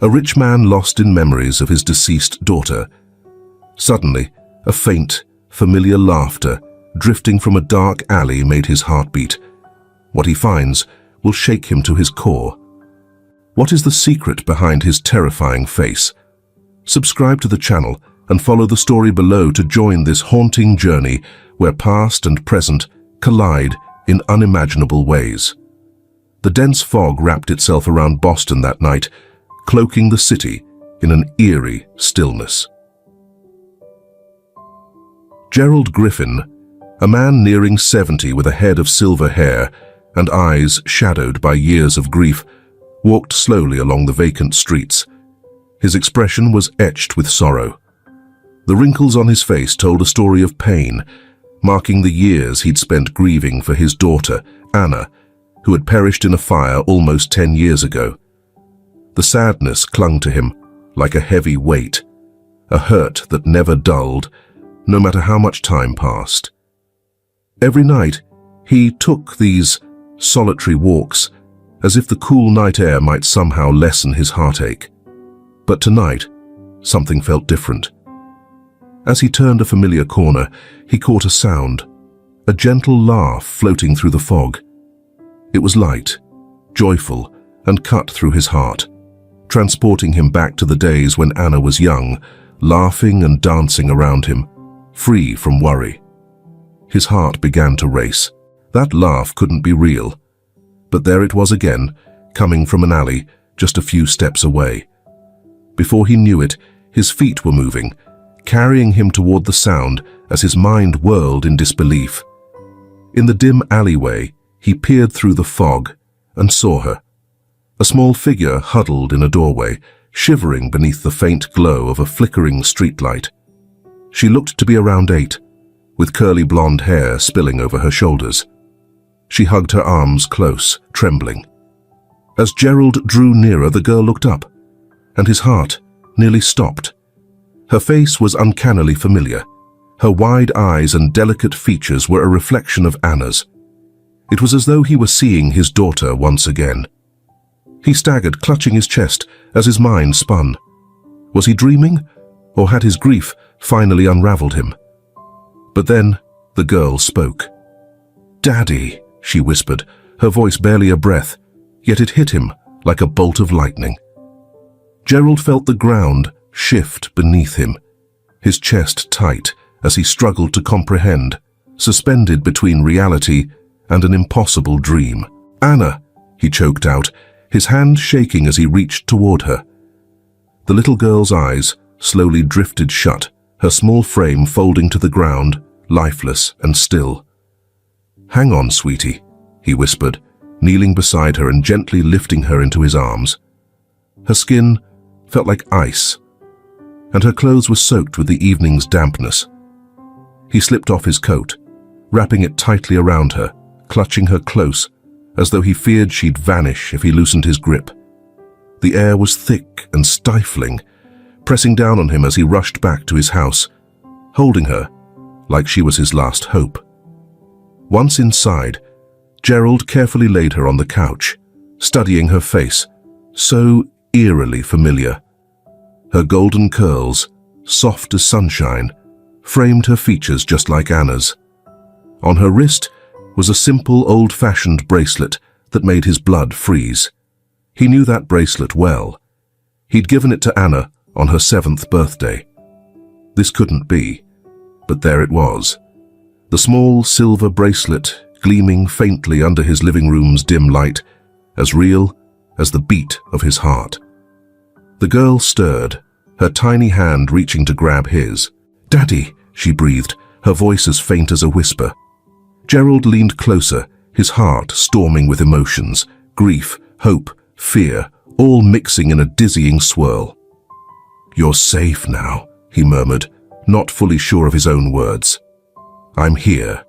A rich man lost in memories of his deceased daughter. Suddenly, a faint, familiar laughter drifting from a dark alley made his heart beat. What he finds will shake him to his core. What is the secret behind his terrifying face? Subscribe to the channel and follow the story below to join this haunting journey where past and present collide in unimaginable ways. The dense fog wrapped itself around Boston that night, cloaking the city in an eerie stillness. Gerald Griffin, a man nearing 70 with a head of silver hair and eyes shadowed by years of grief, walked slowly along the vacant streets. His expression was etched with sorrow. The wrinkles on his face told a story of pain, marking the years he'd spent grieving for his daughter, Anna, who had perished in a fire almost 10 years ago. The sadness clung to him like a heavy weight, a hurt that never dulled, no matter how much time passed. Every night, he took these solitary walks, as if the cool night air might somehow lessen his heartache. But tonight, something felt different. As he turned a familiar corner, he caught a sound, a gentle laugh floating through the fog. It was light, joyful, and cut through his heart, transporting him back to the days when Anna was young, laughing and dancing around him, free from worry. His heart began to race. That laugh couldn't be real. But there it was again, coming from an alley just a few steps away. Before he knew it, his feet were moving, carrying him toward the sound as his mind whirled in disbelief. In the dim alleyway, he peered through the fog and saw her. A small figure huddled in a doorway, shivering beneath the faint glow of a flickering streetlight. She looked to be around 8, with curly blonde hair spilling over her shoulders. She hugged her arms close, trembling. As Gerald drew nearer, the girl looked up, and his heart nearly stopped. Her face was uncannily familiar. Her wide eyes and delicate features were a reflection of Anna's. It was as though he were seeing his daughter once again. He staggered, clutching his chest as his mind spun. Was he dreaming, or had his grief finally unraveled him? But then the girl spoke. "Daddy," she whispered, her voice barely a breath, yet it hit him like a bolt of lightning. Gerald felt the ground shift beneath him, his chest tight as he struggled to comprehend, suspended between reality and an impossible dream. "Anna," he choked out, his hand shaking as he reached toward her. The little girl's eyes slowly drifted shut, her small frame folding to the ground, lifeless and still. "Hang on, sweetie," he whispered, kneeling beside her and gently lifting her into his arms. Her skin felt like ice, and her clothes were soaked with the evening's dampness. He slipped off his coat, wrapping it tightly around her, clutching her close, as though he feared she'd vanish if he loosened his grip. The air was thick and stifling, pressing down on him as he rushed back to his house, holding her like she was his last hope. Once inside, Gerald carefully laid her on the couch, studying her face, so eerily familiar. Her golden curls, soft as sunshine, framed her features just like Anna's. On her wrist was a simple old-fashioned bracelet that made his blood freeze. He knew that bracelet well. He'd given it to Anna on her 7th birthday. This couldn't be, but there it was. The small silver bracelet gleaming faintly under his living room's dim light, as real as the beat of his heart. The girl stirred, her tiny hand reaching to grab his. "Daddy," she breathed, her voice as faint as a whisper. Gerald leaned closer, his heart storming with emotions, grief, hope, fear, all mixing in a dizzying swirl. "You're safe now," he murmured, not fully sure of his own words. "I'm here."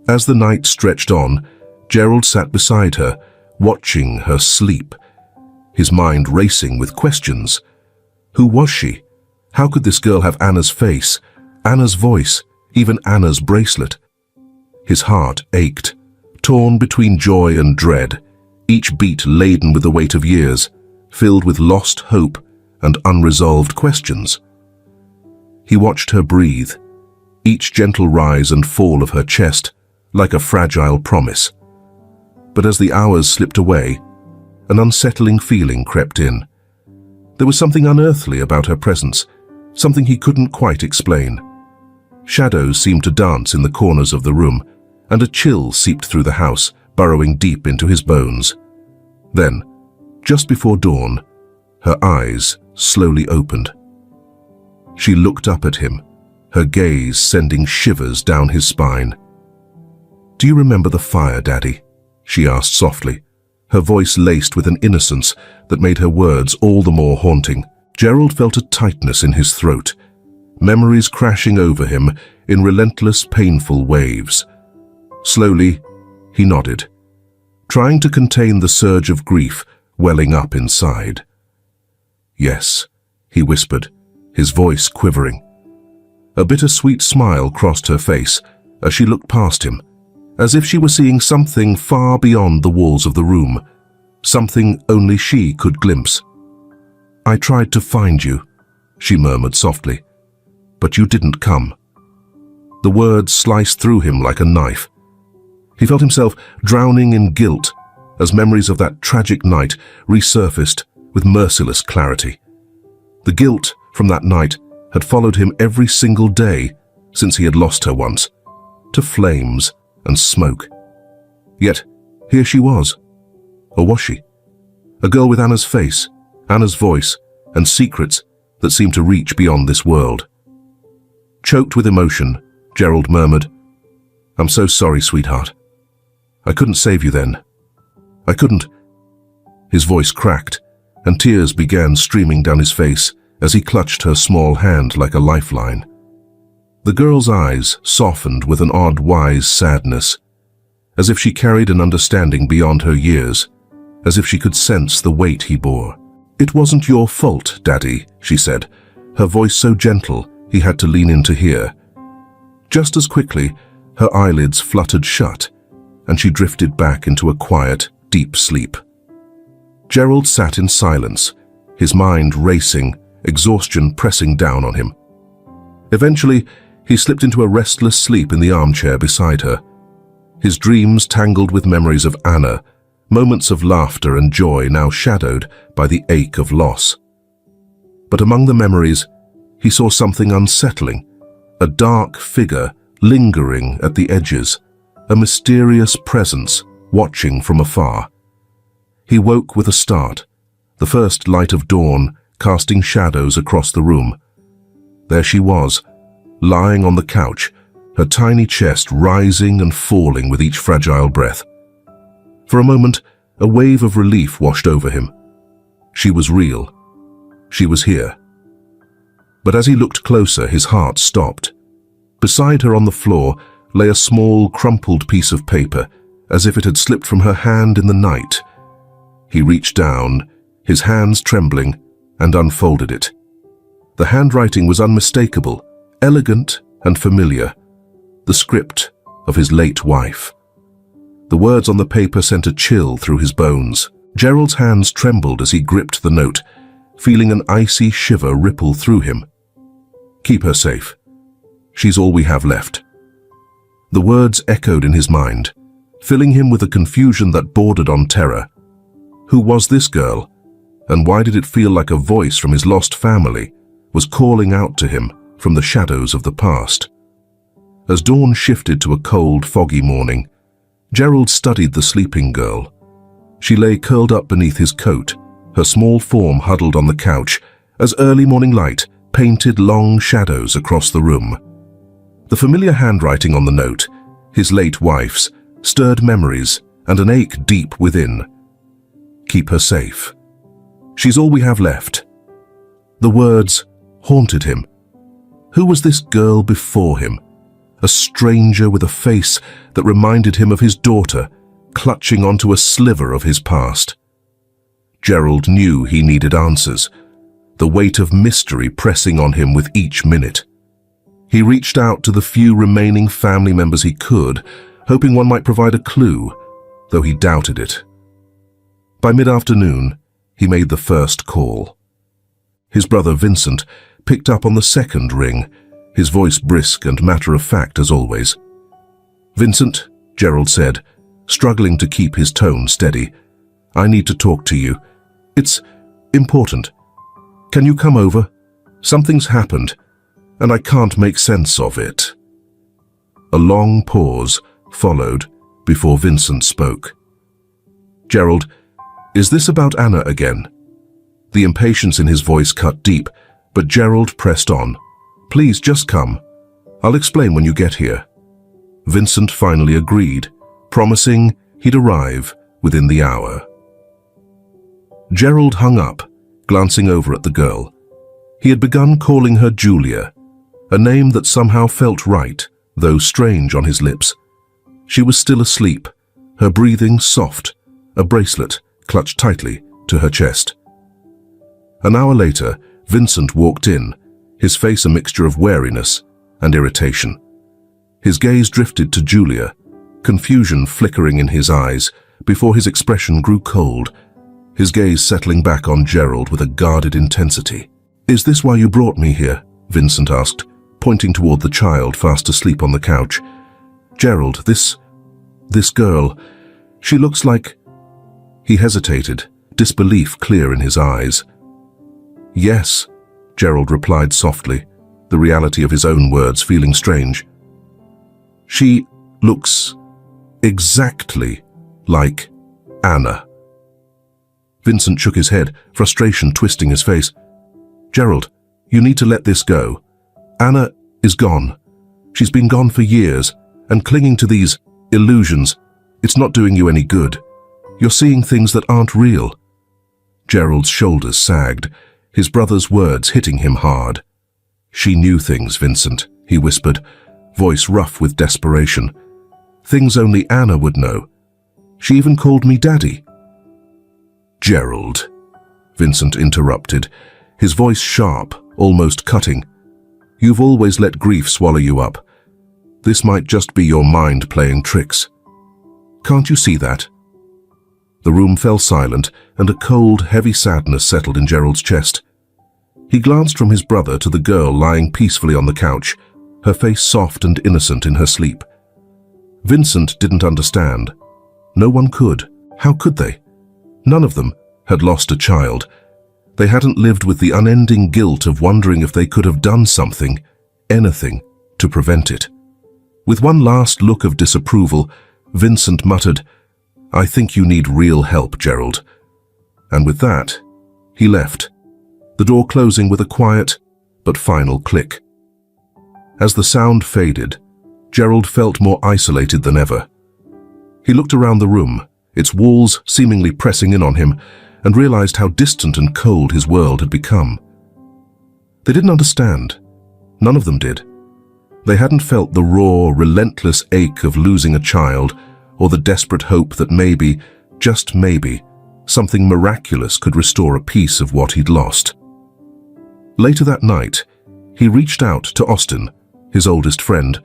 As the night stretched on, Gerald sat beside her, watching her sleep, his mind racing with questions. Who was she? How could this girl have Anna's face, Anna's voice, even Anna's bracelet? His heart ached, torn between joy and dread, each beat laden with the weight of years, filled with lost hope and unresolved questions. He watched her breathe, each gentle rise and fall of her chest like a fragile promise. But as the hours slipped away, an unsettling feeling crept in. There was something unearthly about her presence, something he couldn't quite explain. Shadows seemed to dance in the corners of the room, and a chill seeped through the house, burrowing deep into his bones. Then, just before dawn, her eyes slowly opened. She looked up at him, her gaze sending shivers down his spine. "Do you remember the fire, Daddy?" she asked softly, her voice laced with an innocence that made her words all the more haunting. Gerald felt a tightness in his throat, memories crashing over him in relentless, painful waves. Slowly, he nodded, trying to contain the surge of grief welling up inside. "Yes," he whispered, his voice quivering. A bittersweet smile crossed her face as she looked past him, as if she were seeing something far beyond the walls of the room, something only she could glimpse. "I tried to find you," she murmured softly, "but you didn't come." The words sliced through him like a knife. He felt himself drowning in guilt as memories of that tragic night resurfaced with merciless clarity. The guilt from that night had followed him every single day since he had lost her once, to flames and smoke. Yet, here she was. Or was she? A girl with Anna's face, Anna's voice, and secrets that seemed to reach beyond this world. Choked with emotion, Gerald murmured, "I'm so sorry, sweetheart. I couldn't save you then. I couldn't." His voice cracked, and tears began streaming down his face as he clutched her small hand like a lifeline. The girl's eyes softened with an odd, wise sadness, as if she carried an understanding beyond her years, as if she could sense the weight he bore. "It wasn't your fault, Daddy," she said, her voice so gentle he had to lean in to hear. Just as quickly, her eyelids fluttered shut, and she drifted back into a quiet, deep sleep. Gerald sat in silence, his mind racing, exhaustion pressing down on him. Eventually, he slipped into a restless sleep in the armchair beside her. His dreams tangled with memories of Anna, moments of laughter and joy now shadowed by the ache of loss. But among the memories, he saw something unsettling, a dark figure lingering at the edges, a mysterious presence watching from afar. He woke with a start, the first light of dawn casting shadows across the room. There she was, lying on the couch, her tiny chest rising and falling with each fragile breath. For a moment, a wave of relief washed over him. She was real. She was here. But as he looked closer, his heart stopped. Beside her on the floor lay a small, crumpled piece of paper, as if it had slipped from her hand in the night. He reached down, his hands trembling, and unfolded it. The handwriting was unmistakable, elegant and familiar, the script of his late wife. The words on the paper sent a chill through his bones. Gerald's hands trembled as he gripped the note, feeling an icy shiver ripple through him. "Keep her safe. She's all we have left." The words echoed in his mind, filling him with a confusion that bordered on terror. Who was this girl, and why did it feel like a voice from his lost family was calling out to him from the shadows of the past? As dawn shifted to a cold, foggy morning, Gerald studied the sleeping girl. She lay curled up beneath his coat, her small form huddled on the couch, as early morning light painted long shadows across the room. The familiar handwriting on the note, his late wife's, stirred memories and an ache deep within. Keep her safe. She's all we have left. The words haunted him. Who was this girl before him? A stranger with a face that reminded him of his daughter, clutching onto a sliver of his past. Gerald knew he needed answers, the weight of mystery pressing on him with each minute. He reached out to the few remaining family members he could, hoping one might provide a clue, though he doubted it. By mid-afternoon, he made the first call. His brother Vincent picked up on the second ring, his voice brisk and matter-of-fact as always. "Vincent," Gerald said, struggling to keep his tone steady, "I need to talk to you. It's important. Can you come over? Something's happened, and I can't make sense of it." A long pause followed before Vincent spoke. "Gerald, is this about Anna again?" The impatience in his voice cut deep, but Gerald pressed on. "Please just come. I'll explain when you get here." Vincent finally agreed, promising he'd arrive within the hour. Gerald hung up, glancing over at the girl. He had begun calling her Julia, a name that somehow felt right, though strange on his lips. She was still asleep, her breathing soft, a bracelet clutched tightly to her chest. An hour later, Vincent walked in, his face a mixture of wariness and irritation. His gaze drifted to Julia, confusion flickering in his eyes before his expression grew cold, his gaze settling back on Gerald with a guarded intensity. "Is this why you brought me here?" Vincent asked, pointing toward the child fast asleep on the couch. "Gerald, this girl, she looks like—" He hesitated, disbelief clear in his eyes. "Yes," Gerald replied softly, the reality of his own words feeling strange. "She looks exactly like Anna." Vincent shook his head, frustration twisting his face. "Gerald, you need to let this go. Anna is gone. She's been gone for years, and clinging to these illusions, it's not doing you any good. You're seeing things that aren't real." Gerald's shoulders sagged, his brother's words hitting him hard. "She knew things, Vincent," he whispered, voice rough with desperation. "Things only Anna would know. She even called me Daddy." "Gerald," Vincent interrupted, his voice sharp, almost cutting. "You've always let grief swallow you up. This might just be your mind playing tricks. Can't you see that?" The room fell silent, and a cold, heavy sadness settled in Gerald's chest. He glanced from his brother to the girl lying peacefully on the couch, her face soft and innocent in her sleep. Vincent didn't understand. No one could. How could they? None of them had lost a child. They hadn't lived with the unending guilt of wondering if they could have done something, anything, to prevent it. With one last look of disapproval, Vincent muttered, "I think you need real help, Gerald." And with that, he left, the door closing with a quiet but final click. As the sound faded, Gerald felt more isolated than ever. He looked around the room, its walls seemingly pressing in on him, and realized how distant and cold his world had become. They didn't understand. None of them did. They hadn't felt the raw, relentless ache of losing a child, or the desperate hope that maybe, just maybe, something miraculous could restore a piece of what he'd lost. Later that night, he reached out to Austin, his oldest friend,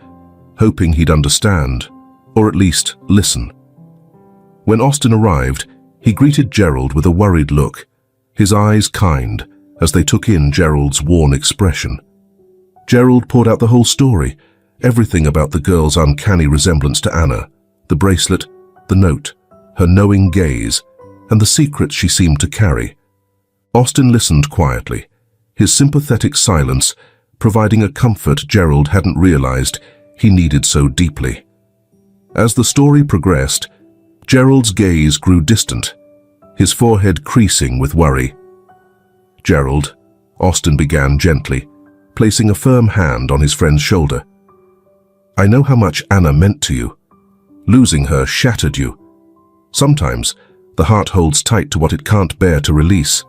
hoping he'd understand, or at least listen. When Austin arrived, he greeted Gerald with a worried look, his eyes kind as they took in Gerald's worn expression. Gerald poured out the whole story, everything about the girl's uncanny resemblance to Anna, the bracelet, the note, her knowing gaze, and the secrets she seemed to carry. Austin listened quietly, his sympathetic silence providing a comfort Gerald hadn't realized he needed so deeply. As the story progressed, Gerald's gaze grew distant, his forehead creasing with worry. "Gerald," Austin began gently, placing a firm hand on his friend's shoulder. "I know how much Anna meant to you. Losing her shattered you. Sometimes, the heart holds tight to what it can't bear to release.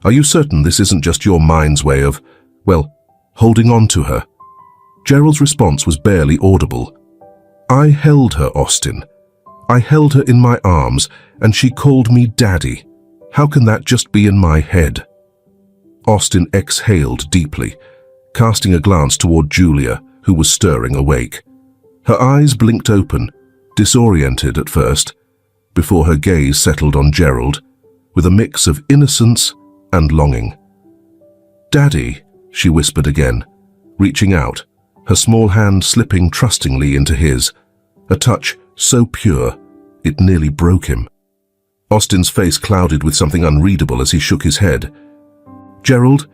Are you certain this isn't just your mind's way of, well, holding on to her?" Gerald's response was barely audible. "I held her, Austin. I held her in my arms, and she called me Daddy. How can that just be in my head?" Austin exhaled deeply, casting a glance toward Julia, who was stirring awake. Her eyes blinked open, disoriented at first, before her gaze settled on Gerald, with a mix of innocence and longing. "Daddy," she whispered again, reaching out, her small hand slipping trustingly into his, a touch so pure it nearly broke him. Austin's face clouded with something unreadable as he shook his head. "Gerald,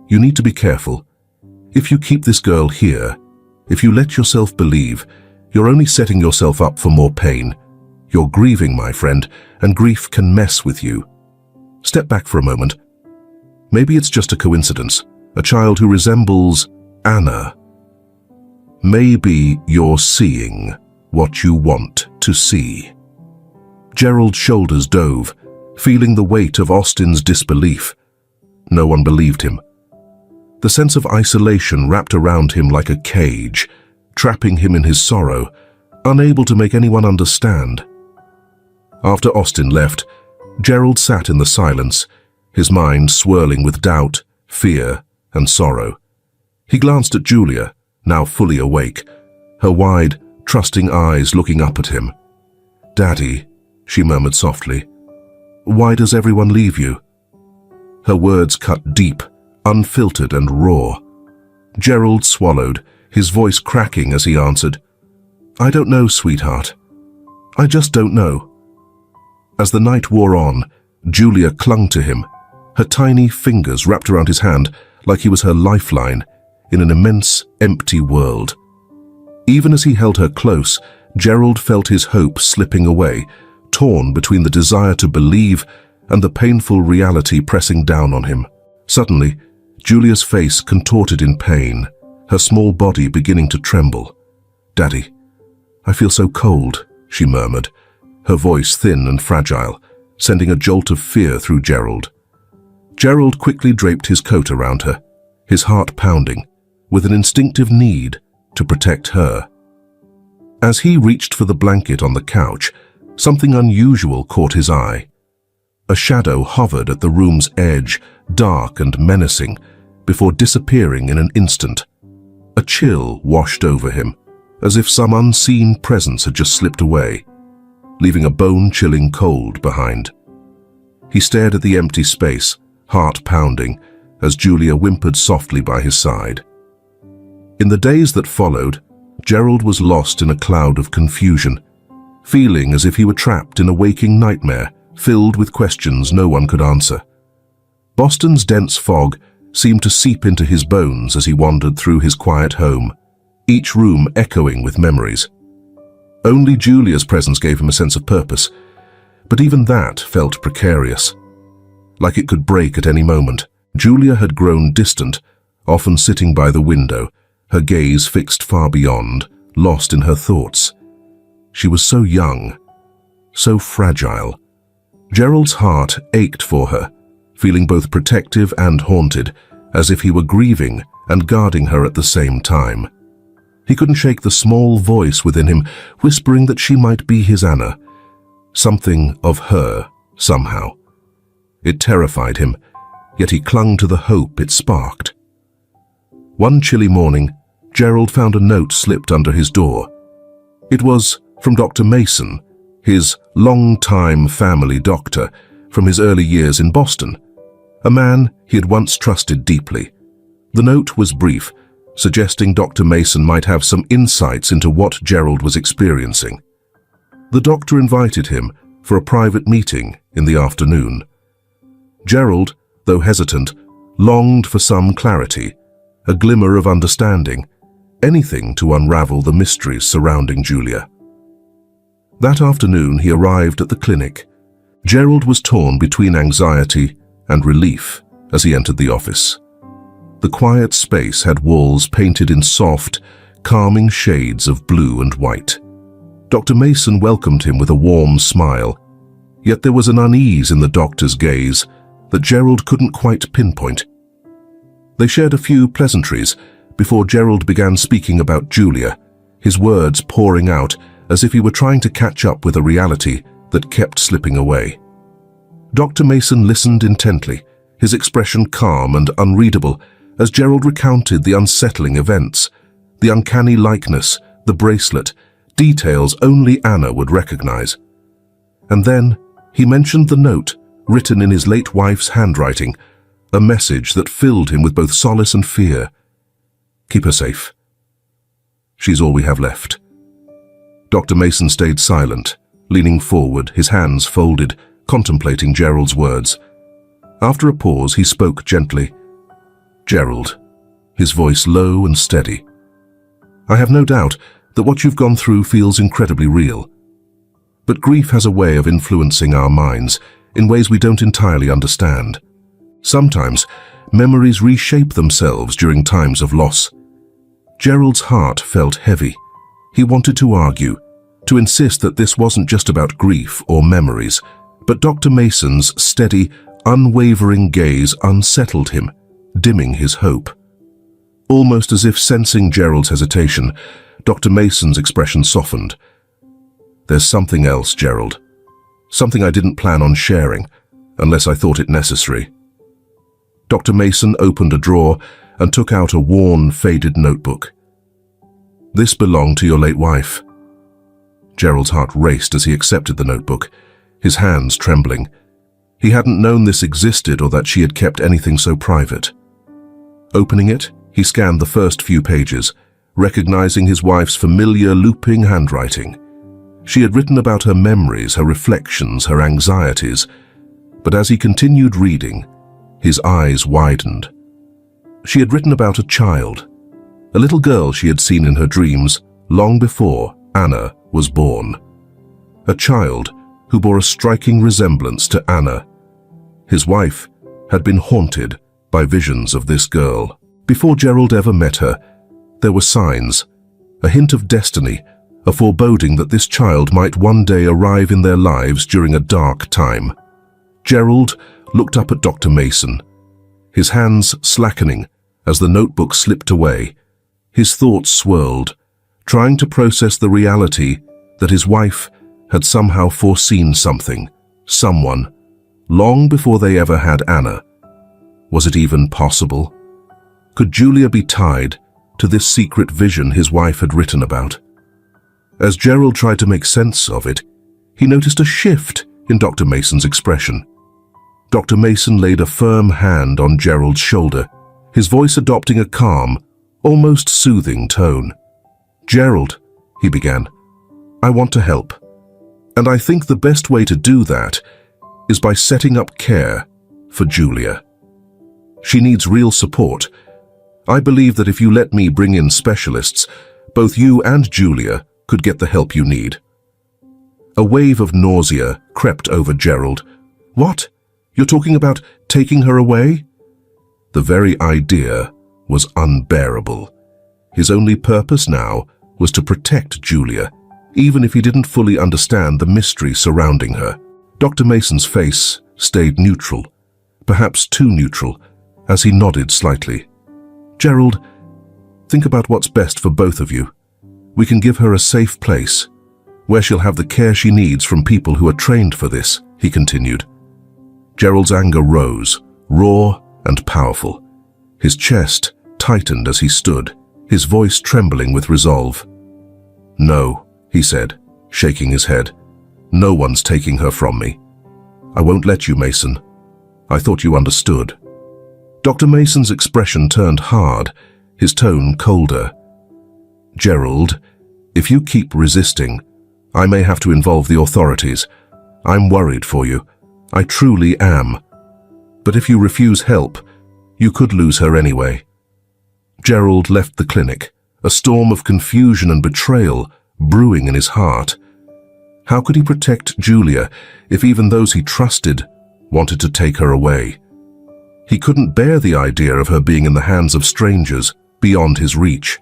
you need to be careful. If you keep this girl here, if you let yourself believe, you're only setting yourself up for more pain. You're grieving, my friend, and grief can mess with you. Step back for a moment. Maybe it's just a coincidence, a child who resembles Anna. Maybe you're seeing what you want to see." Gerald's shoulders dove, feeling the weight of Austin's disbelief. No one believed him. The sense of isolation wrapped around him like a cage, trapping him in his sorrow, unable to make anyone understand. After Austin left, Gerald sat in the silence, his mind swirling with doubt, fear, and sorrow. He glanced at Julia, now fully awake, her wide, trusting eyes looking up at him. "Daddy," she murmured softly, "why does everyone leave you?" Her words cut deep, unfiltered and raw. Gerald swallowed, his voice cracking as he answered, "I don't know, sweetheart. I just don't know." As the night wore on, Julia clung to him, her tiny fingers wrapped around his hand like he was her lifeline in an immense, empty world. Even as he held her close, Gerald felt his hope slipping away, torn between the desire to believe and the painful reality pressing down on him. Suddenly, Julia's face contorted in pain, her small body beginning to tremble. "Daddy, I feel so cold," she murmured, her voice thin and fragile, sending a jolt of fear through Gerald. Gerald quickly draped his coat around her, his heart pounding, with an instinctive need to protect her. As he reached for the blanket on the couch, something unusual caught his eye. A shadow hovered at the room's edge, dark and menacing, before disappearing in an instant. A chill washed over him, as if some unseen presence had just slipped away, leaving a bone-chilling cold behind. He stared at the empty space, heart pounding, as Julia whimpered softly by his side. In the days that followed, Gerald was lost in a cloud of confusion, feeling as if he were trapped in a waking nightmare filled with questions no one could answer. Boston's dense fog seemed to seep into his bones as he wandered through his quiet home, each room echoing with memories. Only Julia's presence gave him a sense of purpose, but even that felt precarious. Like it could break at any moment, Julia had grown distant, often sitting by the window, her gaze fixed far beyond, lost in her thoughts. She was so young, so fragile. Gerald's heart ached for her, feeling both protective and haunted, as if he were grieving and guarding her at the same time. He couldn't shake the small voice within him, whispering that she might be his Anna, something of her, somehow. It terrified him, yet he clung to the hope it sparked. One chilly morning, Gerald found a note slipped under his door. It was from Dr. Mason, his long-time family doctor from his early years in Boston, a man he had once trusted deeply. The note was brief, suggesting Dr. Mason might have some insights into what Gerald was experiencing. The doctor invited him for a private meeting in the afternoon. Gerald, though hesitant, longed for some clarity, a glimmer of understanding, anything to unravel the mysteries surrounding Julia. That afternoon he arrived at the clinic. Gerald was torn between anxiety and relief as he entered the office. The quiet space had walls painted in soft, calming shades of blue and white. Dr. Mason welcomed him with a warm smile, yet there was an unease in the doctor's gaze that Gerald couldn't quite pinpoint. They shared a few pleasantries before Gerald began speaking about Julia, his words pouring out as if he were trying to catch up with a reality that kept slipping away. Dr. Mason listened intently, his expression calm and unreadable, as Gerald recounted the unsettling events, the uncanny likeness, the bracelet, details only Anna would recognize. And then he mentioned the note written in his late wife's handwriting, a message that filled him with both solace and fear. "Keep her safe. She's all we have left." Dr. Mason stayed silent, leaning forward, his hands folded, contemplating Gerald's words. After a pause, he spoke gently. "Gerald," his voice low and steady, "I have no doubt that what you've gone through feels incredibly real. But grief has a way of influencing our minds in ways we don't entirely understand. Sometimes, memories reshape themselves during times of loss." Gerald's heart felt heavy. He wanted to argue, to insist that this wasn't just about grief or memories, but Dr. Mason's steady, unwavering gaze unsettled him, dimming his hope. Almost as if sensing Gerald's hesitation, Dr. Mason's expression softened. "There's something else, Gerald. Something I didn't plan on sharing, unless I thought it necessary." Dr. Mason opened a drawer and took out a worn, faded notebook. "This belonged to your late wife." Gerald's heart raced as he accepted the notebook, his hands trembling. He hadn't known this existed or that she had kept anything so private. Opening it, he scanned the first few pages, recognizing his wife's familiar, looping handwriting. She had written about her memories, her reflections, her anxieties, but as he continued reading, his eyes widened. She had written about a child, a little girl she had seen in her dreams long before Anna was born. A child who bore a striking resemblance to Anna. His wife had been haunted by visions of this girl. Before Gerald ever met her, there were signs, a hint of destiny, a foreboding that this child might one day arrive in their lives during a dark time. Gerald looked up at Dr. Mason, his hands slackening as the notebook slipped away. His thoughts swirled, trying to process the reality that his wife had somehow foreseen something, someone, long before they ever had Anna. Was it even possible? Could Julia be tied to this secret vision his wife had written about? As Gerald tried to make sense of it, he noticed a shift in Dr. Mason's expression. Dr. Mason laid a firm hand on Gerald's shoulder, his voice adopting a calm, almost soothing tone. "Gerald," he began, "I want to help. And I think the best way to do that is by setting up care for Julia. She needs real support. I believe that if you let me bring in specialists, both you and Julia could get the help you need." A wave of nausea crept over Gerald. "What? You're talking about taking her away?" The very idea was unbearable. His only purpose now was to protect Julia, even if he didn't fully understand the mystery surrounding her. Dr. Mason's face stayed neutral, perhaps too neutral, as he nodded slightly. "Gerald, think about what's best for both of you. We can give her a safe place, where she'll have the care she needs from people who are trained for this," he continued. Gerald's anger rose, raw and powerful. His chest tightened as he stood, his voice trembling with resolve. "No," he said, shaking his head. "No one's taking her from me. I won't let you, Mason. I thought you understood." Dr. Mason's expression turned hard, his tone colder. "Gerald, if you keep resisting, I may have to involve the authorities. I'm worried for you. I truly am. But if you refuse help, you could lose her anyway." Gerald left the clinic, a storm of confusion and betrayal brewing in his heart. How could he protect Julia if even those he trusted wanted to take her away? He couldn't bear the idea of her being in the hands of strangers beyond his reach.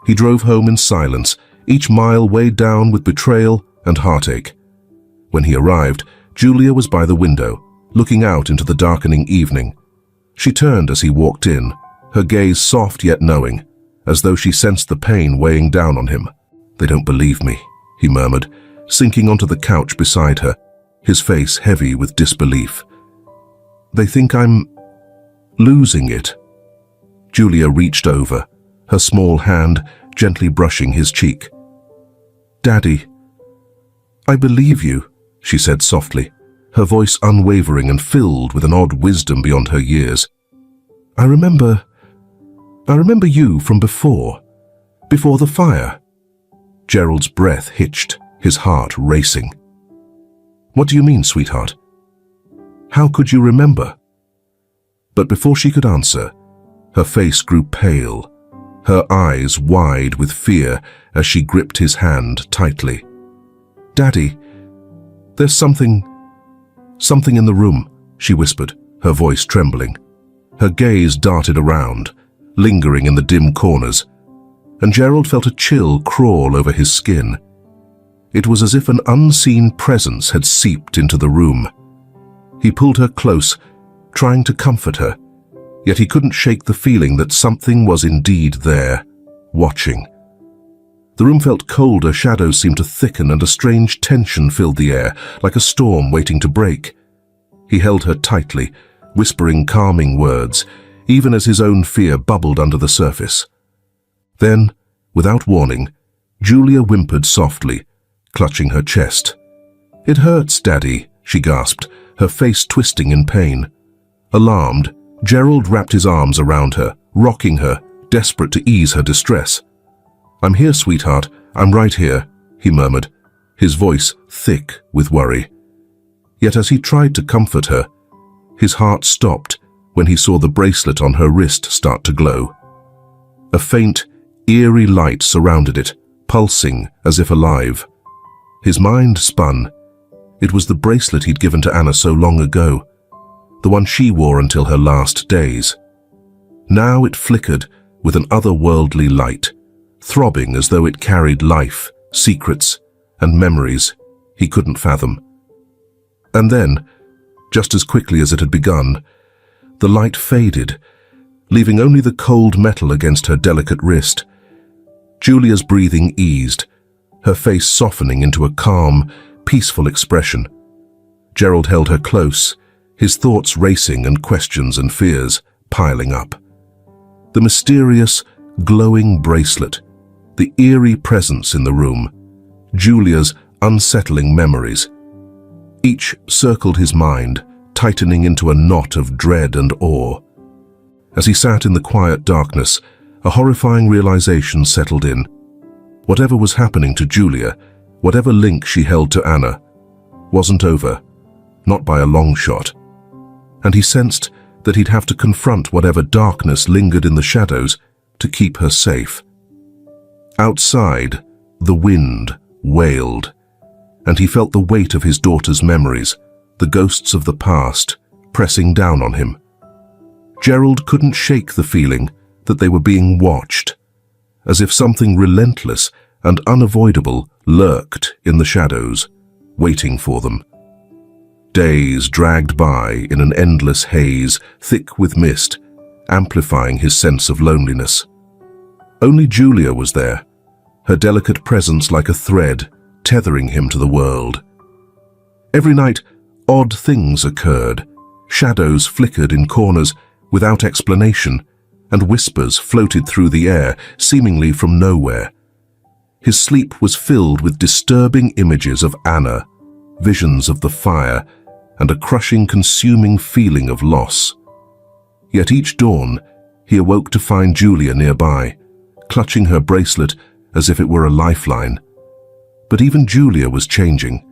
He drove home in silence, each mile weighed down with betrayal and heartache. When he arrived, Julia was by the window, looking out into the darkening evening. She turned as he walked in, her gaze soft yet knowing, as though she sensed the pain weighing down on him. "They don't believe me," he murmured, sinking onto the couch beside her, his face heavy with disbelief. "They think I'm losing it." Julia reached over, her small hand gently brushing his cheek. "Daddy, I believe you," she said softly, her voice unwavering and filled with an odd wisdom beyond her years. I remember you from before the fire." Gerald's breath hitched, his heart racing. "What do you mean, sweetheart? How could you remember?" But before she could answer, her face grew pale, her eyes wide with fear as she gripped his hand tightly. "Daddy, there's something in the room," she whispered, her voice trembling. Her gaze darted around, lingering in the dim corners, and Gerald felt a chill crawl over his skin. It was as if an unseen presence had seeped into the room. He pulled her close, trying to comfort her, yet he couldn't shake the feeling that something was indeed there, watching. The room felt colder, shadows seemed to thicken, and a strange tension filled the air, like a storm waiting to break. He held her tightly, whispering calming words, even as his own fear bubbled under the surface. Then, without warning, Julia whimpered softly, clutching her chest. "It hurts, Daddy," she gasped, her face twisting in pain. Alarmed, Gerald wrapped his arms around her, rocking her, desperate to ease her distress. "I'm here, sweetheart, I'm right here," he murmured, his voice thick with worry. Yet as he tried to comfort her, his heart stopped when he saw the bracelet on her wrist start to glow. A faint, eerie light surrounded it, pulsing as if alive. His mind spun. It was the bracelet he'd given to Anna so long ago, the one she wore until her last days. Now it flickered with an otherworldly light, throbbing as though it carried life, secrets, and memories he couldn't fathom. And then, just as quickly as it had begun, the light faded, leaving only the cold metal against her delicate wrist. Julia's breathing eased, her face softening into a calm, peaceful expression. Gerald held her close, his thoughts racing and questions and fears piling up. The mysterious, glowing bracelet, the eerie presence in the room, Julia's unsettling memories. Each circled his mind, tightening into a knot of dread and awe. As he sat in the quiet darkness, a horrifying realization settled in. Whatever was happening to Julia, whatever link she held to Anna, wasn't over, not by a long shot. And he sensed that he'd have to confront whatever darkness lingered in the shadows to keep her safe. Outside, the wind wailed, and he felt the weight of his daughter's memories, the ghosts of the past, pressing down on him. Gerald couldn't shake the feeling that they were being watched, as if something relentless and unavoidable lurked in the shadows, waiting for them. Days dragged by in an endless haze, thick with mist, amplifying his sense of loneliness. Only Julia was there, her delicate presence like a thread, tethering him to the world. Every night, odd things occurred. Shadows flickered in corners without explanation, and whispers floated through the air, seemingly from nowhere. His sleep was filled with disturbing images of Anna, visions of the fire, and a crushing, consuming feeling of loss. Yet each dawn, he awoke to find Julia nearby, clutching her bracelet as if it were a lifeline. But even Julia was changing.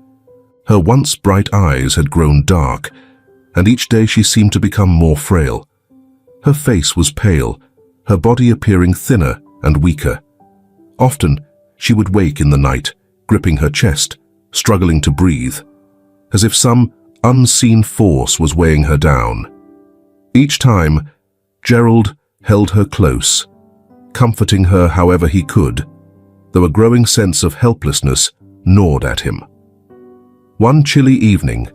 Her once bright eyes had grown dark, and each day she seemed to become more frail. Her face was pale, her body appearing thinner and weaker. Often, she would wake in the night, gripping her chest, struggling to breathe, as if some unseen force was weighing her down. Each time, Gerald held her close, comforting her however he could, though a growing sense of helplessness gnawed at him. One chilly evening,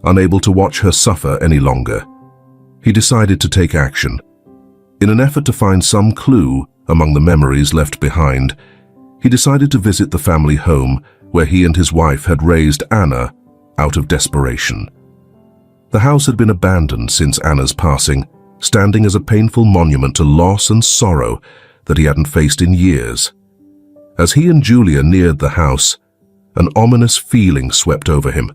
unable to watch her suffer any longer, he decided to take action. In an effort to find some clue among the memories left behind, he decided to visit the family home where he and his wife had raised Anna out of desperation. The house had been abandoned since Anna's passing, standing as a painful monument to loss and sorrow that he hadn't faced in years. As he and Julia neared the house, an ominous feeling swept over him.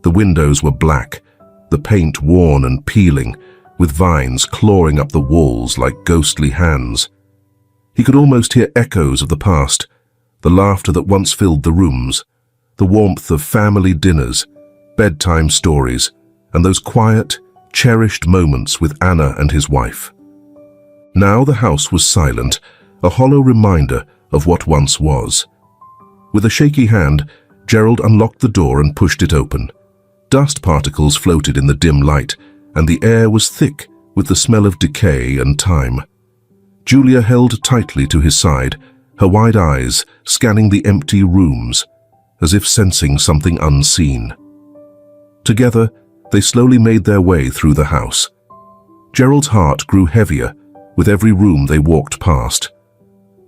The windows were black, the paint worn and peeling, with vines clawing up the walls like ghostly hands. He could almost hear echoes of the past, the laughter that once filled the rooms, the warmth of family dinners, bedtime stories, and those quiet, cherished moments with Anna and his wife. Now the house was silent, a hollow reminder of what once was. With a shaky hand, Gerald unlocked the door and pushed it open. Dust particles floated in the dim light, and the air was thick with the smell of decay and time. Julia held tightly to his side, her wide eyes scanning the empty rooms, as if sensing something unseen. Together, they slowly made their way through the house. Gerald's heart grew heavier with every room they walked past.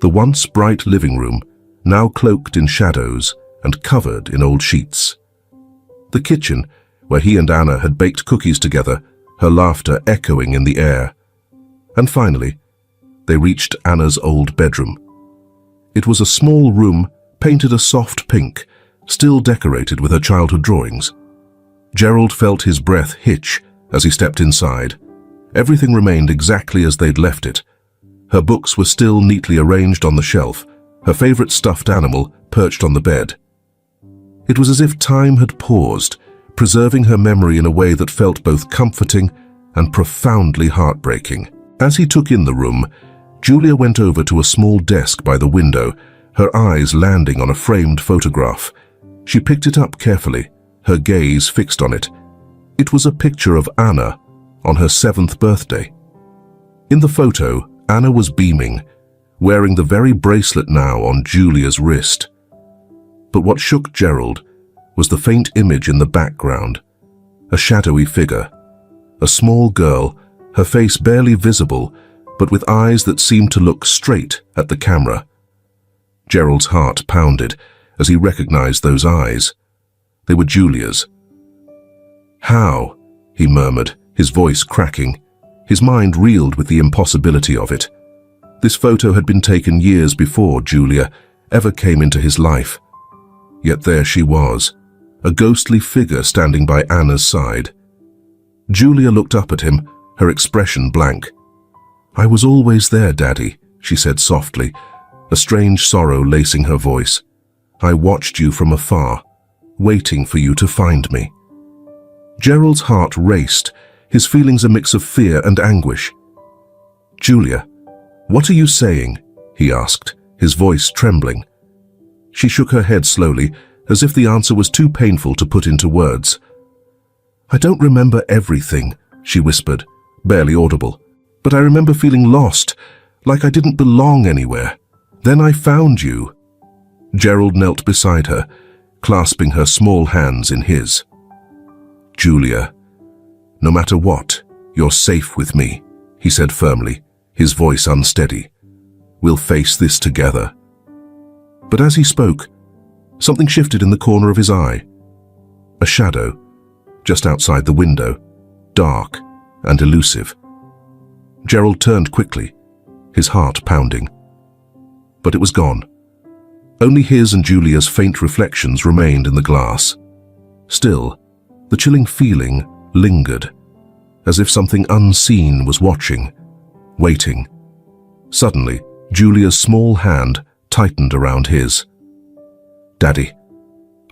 The once bright living room, now cloaked in shadows and covered in old sheets. The kitchen, where he and Anna had baked cookies together, her laughter echoing in the air. And finally, they reached Anna's old bedroom. It was a small room painted a soft pink, still decorated with her childhood drawings. Gerald felt his breath hitch as he stepped inside. Everything remained exactly as they'd left it. Her books were still neatly arranged on the shelf, her favorite stuffed animal perched on the bed. It was as if time had paused, preserving her memory in a way that felt both comforting and profoundly heartbreaking. As he took in the room, Julia went over to a small desk by the window, her eyes landing on a framed photograph. She picked it up carefully, her gaze fixed on it. It was a picture of Anna on her 7th birthday. In the photo, Anna was beaming, wearing the very bracelet now on Julia's wrist. But what shook Gerald was the faint image in the background, a shadowy figure, a small girl, her face barely visible, but with eyes that seemed to look straight at the camera. Gerald's heart pounded as he recognized those eyes. They were Julia's. "How?" he murmured, his voice cracking. His mind reeled with the impossibility of it. This photo had been taken years before Julia ever came into his life. Yet there she was, a ghostly figure standing by Anna's side. Julia looked up at him, her expression blank. "I was always there, Daddy," she said softly, a strange sorrow lacing her voice. "I watched you from afar, waiting for you to find me." Gerald's heart raced, his feelings a mix of fear and anguish. "Julia, what are you saying?" he asked, his voice trembling. She shook her head slowly, as if the answer was too painful to put into words. "I don't remember everything," she whispered, barely audible. "But I remember feeling lost, like I didn't belong anywhere. Then I found you." Gerald knelt beside her, clasping her small hands in his. "Julia, no matter what, you're safe with me," he said firmly, his voice unsteady. "We'll face this together." But as he spoke, something shifted in the corner of his eye. A shadow, just outside the window, dark and elusive. Gerald turned quickly, his heart pounding. But it was gone. Only his and Julia's faint reflections remained in the glass. Still, the chilling feeling lingered, as if something unseen was watching, waiting. Suddenly, Julia's small hand tightened around his. "Daddy,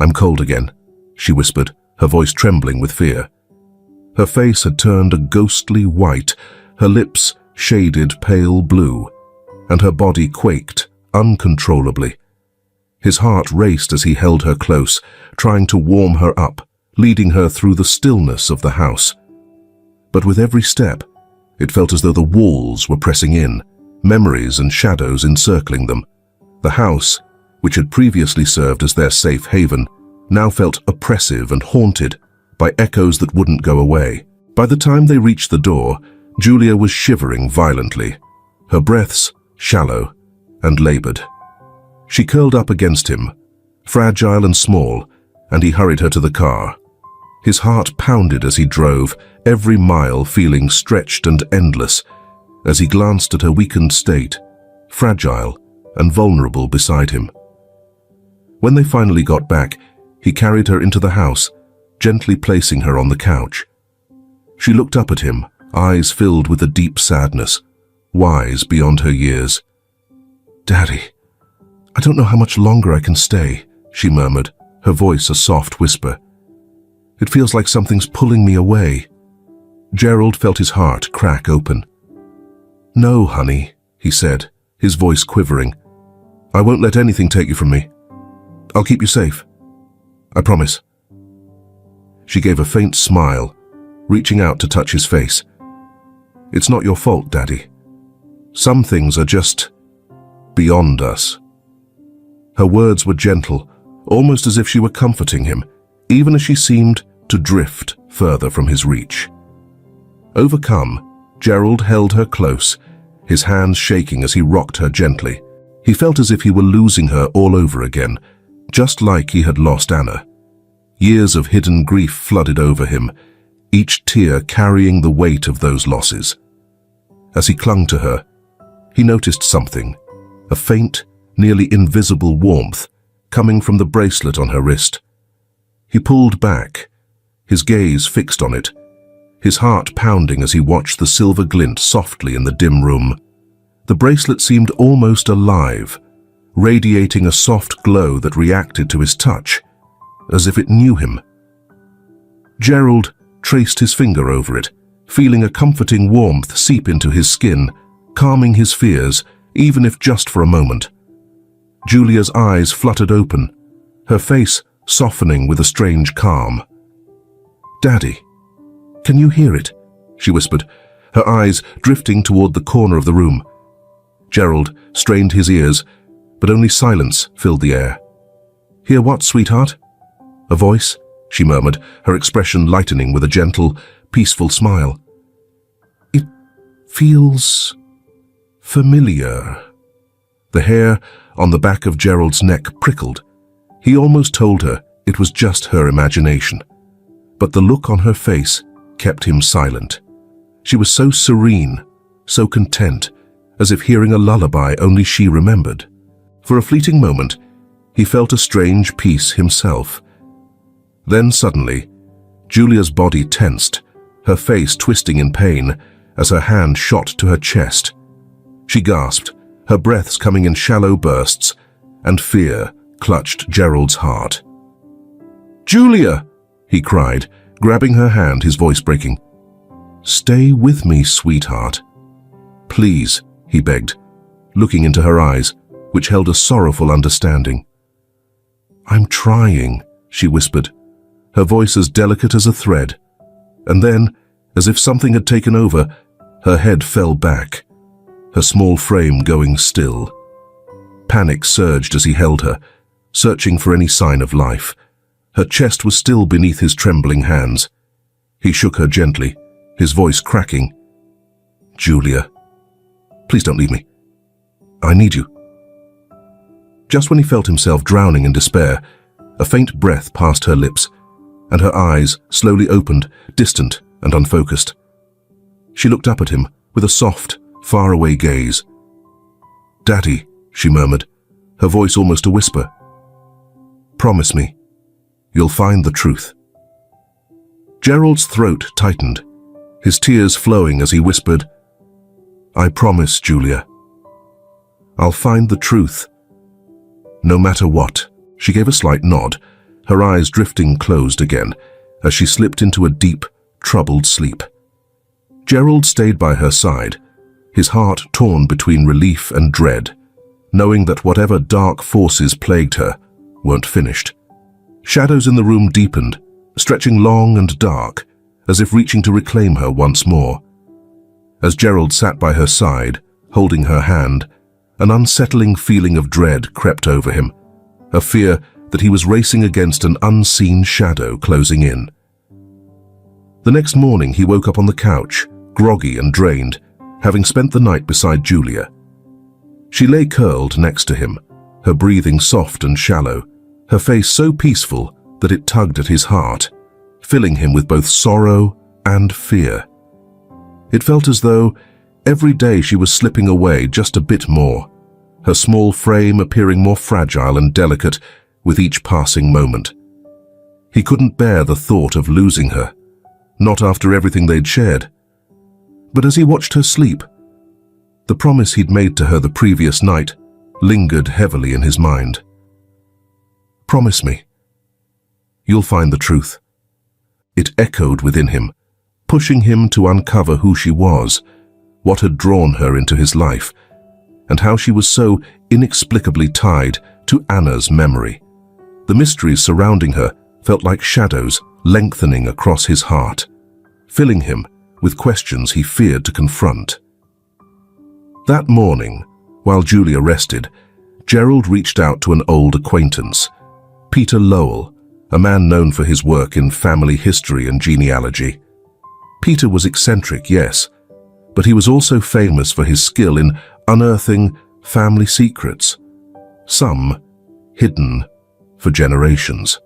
I'm cold again," she whispered, her voice trembling with fear. Her face had turned a ghostly white, her lips shaded pale blue, and her body quaked uncontrollably. His heart raced as he held her close, trying to warm her up, leading her through the stillness of the house. But with every step, it felt as though the walls were pressing in, memories and shadows encircling them. The house, which had previously served as their safe haven, now felt oppressive and haunted by echoes that wouldn't go away. By the time they reached the door, Julia was shivering violently, her breaths shallow and labored. She curled up against him, fragile and small, and he hurried her to the car. His heart pounded as he drove, every mile feeling stretched and endless, as he glanced at her weakened state, fragile and vulnerable beside him. When they finally got back, he carried her into the house, gently placing her on the couch. She looked up at him, eyes filled with a deep sadness, wise beyond her years. "Daddy, I don't know how much longer I can stay," she murmured, her voice a soft whisper. "It feels like something's pulling me away." Gerald felt his heart crack open. "No, honey," he said, his voice quivering. "I won't let anything take you from me. I'll keep you safe. I promise." She gave a faint smile, reaching out to touch his face. "It's not your fault, Daddy. Some things are just beyond us." Her words were gentle, almost as if she were comforting him, even as she seemed to drift further from his reach. Overcome, Gerald held her close, his hands shaking as he rocked her gently. He felt as if he were losing her all over again, just like he had lost Anna. Years of hidden grief flooded over him, each tear carrying the weight of those losses. As he clung to her, he noticed something, a faint, nearly invisible warmth coming from the bracelet on her wrist. He pulled back, his gaze fixed on it, his heart pounding as he watched the silver glint softly in the dim room. The bracelet seemed almost alive, radiating a soft glow that reacted to his touch, as if it knew him. Gerald traced his finger over it, feeling a comforting warmth seep into his skin, calming his fears, even if just for a moment. Julia's eyes fluttered open, her face softening with a strange calm. "Daddy, can you hear it?" she whispered, her eyes drifting toward the corner of the room. Gerald strained his ears, but only silence filled the air. "Hear what, sweetheart?" "A voice," she murmured, her expression lightening with a gentle, peaceful smile. "It feels familiar." The hair on the back of Gerald's neck prickled. He almost told her it was just her imagination. But the look on her face kept him silent. She was so serene, so content, as if hearing a lullaby only she remembered. For a fleeting moment, he felt a strange peace himself. Then suddenly, Julia's body tensed, her face twisting in pain as her hand shot to her chest. She gasped, her breaths coming in shallow bursts, and fear clutched Gerald's heart. "Julia!" he cried, grabbing her hand, his voice breaking. "Stay with me, sweetheart. Please," he begged, looking into her eyes, which held a sorrowful understanding. "I'm trying," she whispered, her voice as delicate as a thread. And then, as if something had taken over, her head fell back, her small frame going still. Panic surged as he held her, searching for any sign of life. Her chest was still beneath his trembling hands. He shook her gently, his voice cracking. "Julia, please don't leave me. I need you." Just when he felt himself drowning in despair, a faint breath passed her lips, and her eyes slowly opened, distant and unfocused. She looked up at him with a soft, faraway gaze. "Daddy," she murmured, her voice almost a whisper. "Promise me, you'll find the truth." Gerald's throat tightened, his tears flowing as he whispered, "I promise, Julia. I'll find the truth, no matter what." She gave a slight nod, her eyes drifting closed again, as she slipped into a deep, troubled sleep. Gerald stayed by her side, his heart torn between relief and dread, knowing that whatever dark forces plagued her weren't finished. Shadows in the room deepened, stretching long and dark, as if reaching to reclaim her once more. As Gerald sat by her side, holding her hand, an unsettling feeling of dread crept over him, a fear that he was racing against an unseen shadow closing in. The next morning he woke up on the couch, groggy and drained, having spent the night beside Julia. She lay curled next to him, her breathing soft and shallow, her face so peaceful that it tugged at his heart, filling him with both sorrow and fear. It felt as though every day she was slipping away just a bit more, her small frame appearing more fragile and delicate with each passing moment. He couldn't bear the thought of losing her, not after everything they'd shared. But as he watched her sleep, the promise he'd made to her the previous night lingered heavily in his mind. "Promise me. You'll find the truth." It echoed within him, pushing him to uncover who she was, what had drawn her into his life, and how she was so inexplicably tied to Anna's memory. The mysteries surrounding her felt like shadows lengthening across his heart, filling him with questions he feared to confront. That morning, while Julia rested, Gerald reached out to an old acquaintance, Peter Lowell, a man known for his work in family history and genealogy. Peter was eccentric, yes, but he was also famous for his skill in unearthing family secrets, some hidden for generations.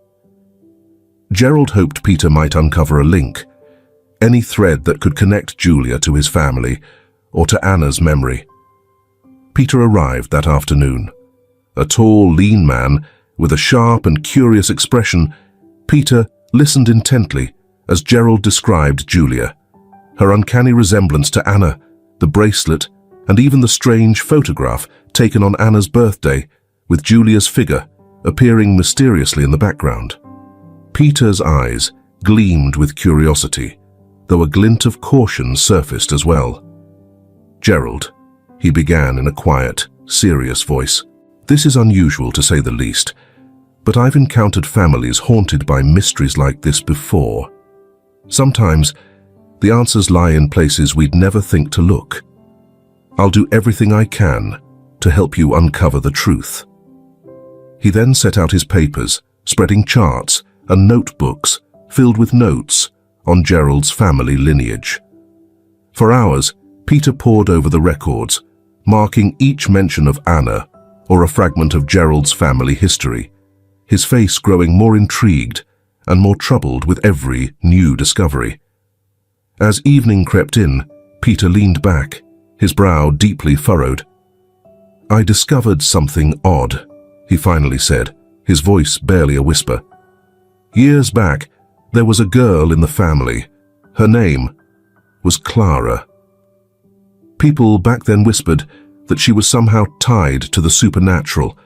Gerald hoped Peter might uncover a link, any thread that could connect Julia to his family or to Anna's memory. Peter arrived that afternoon. A tall, lean man with a sharp and curious expression, Peter listened intently as Gerald described Julia, her uncanny resemblance to Anna, the bracelet, and even the strange photograph taken on Anna's birthday, with Julia's figure appearing mysteriously in the background. Peter's eyes gleamed with curiosity, though a glint of caution surfaced as well. "Gerald," he began in a quiet, serious voice, "this is unusual to say the least, but I've encountered families haunted by mysteries like this before. Sometimes, the answers lie in places we'd never think to look. I'll do everything I can to help you uncover the truth." He then set out his papers, spreading charts and notebooks filled with notes on Gerald's family lineage. For hours, Peter pored over the records, marking each mention of Anna or a fragment of Gerald's family history, his face growing more intrigued and more troubled with every new discovery. As evening crept in, Peter leaned back, his brow deeply furrowed. "I discovered something odd," he finally said, his voice barely a whisper. "Years back, there was a girl in the family. Her name was Clara. People back then whispered that she was somehow tied to the supernatural,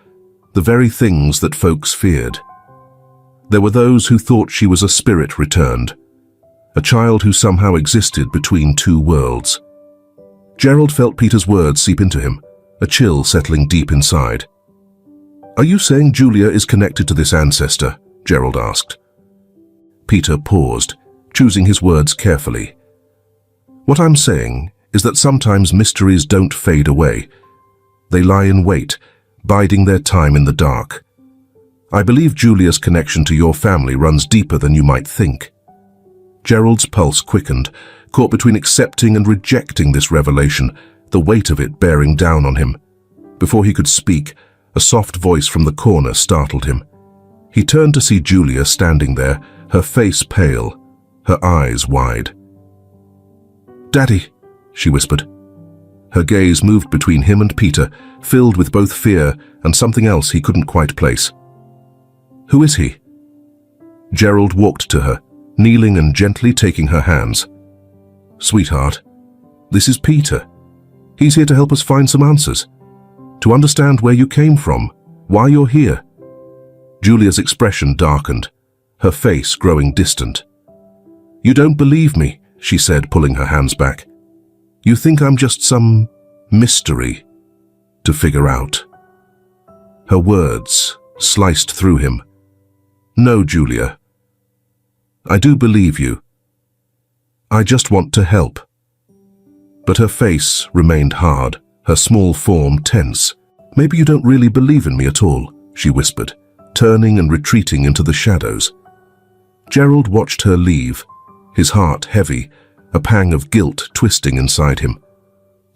the very things that folks feared. There were those who thought she was a spirit returned, a child who somehow existed between two worlds." Gerald felt Peter's words seep into him, a chill settling deep inside. "Are you saying Julia is connected to this ancestor?" Gerald asked. Peter paused, choosing his words carefully. "What I'm saying is that sometimes mysteries don't fade away. They lie in wait, biding their time in the dark. I believe Julia's connection to your family runs deeper than you might think." Gerald's pulse quickened, caught between accepting and rejecting this revelation, the weight of it bearing down on him. Before he could speak, a soft voice from the corner startled him. He turned to see Julia standing there, her face pale, her eyes wide. "Daddy," she whispered. Her gaze moved between him and Peter, filled with both fear and something else he couldn't quite place. "Who is he?" Gerald walked to her, kneeling and gently taking her hands. "Sweetheart, this is Peter. He's here to help us find some answers, to understand where you came from, why you're here." Julia's expression darkened, her face growing distant. "You don't believe me," she said, pulling her hands back. "You think I'm just some mystery to figure out." Her words sliced through him. "No, Julia. I do believe you. I just want to help." But her face remained hard, her small form tense. "Maybe you don't really believe in me at all," she whispered, turning and retreating into the shadows. Gerald watched her leave, his heart heavy, a pang of guilt twisting inside him.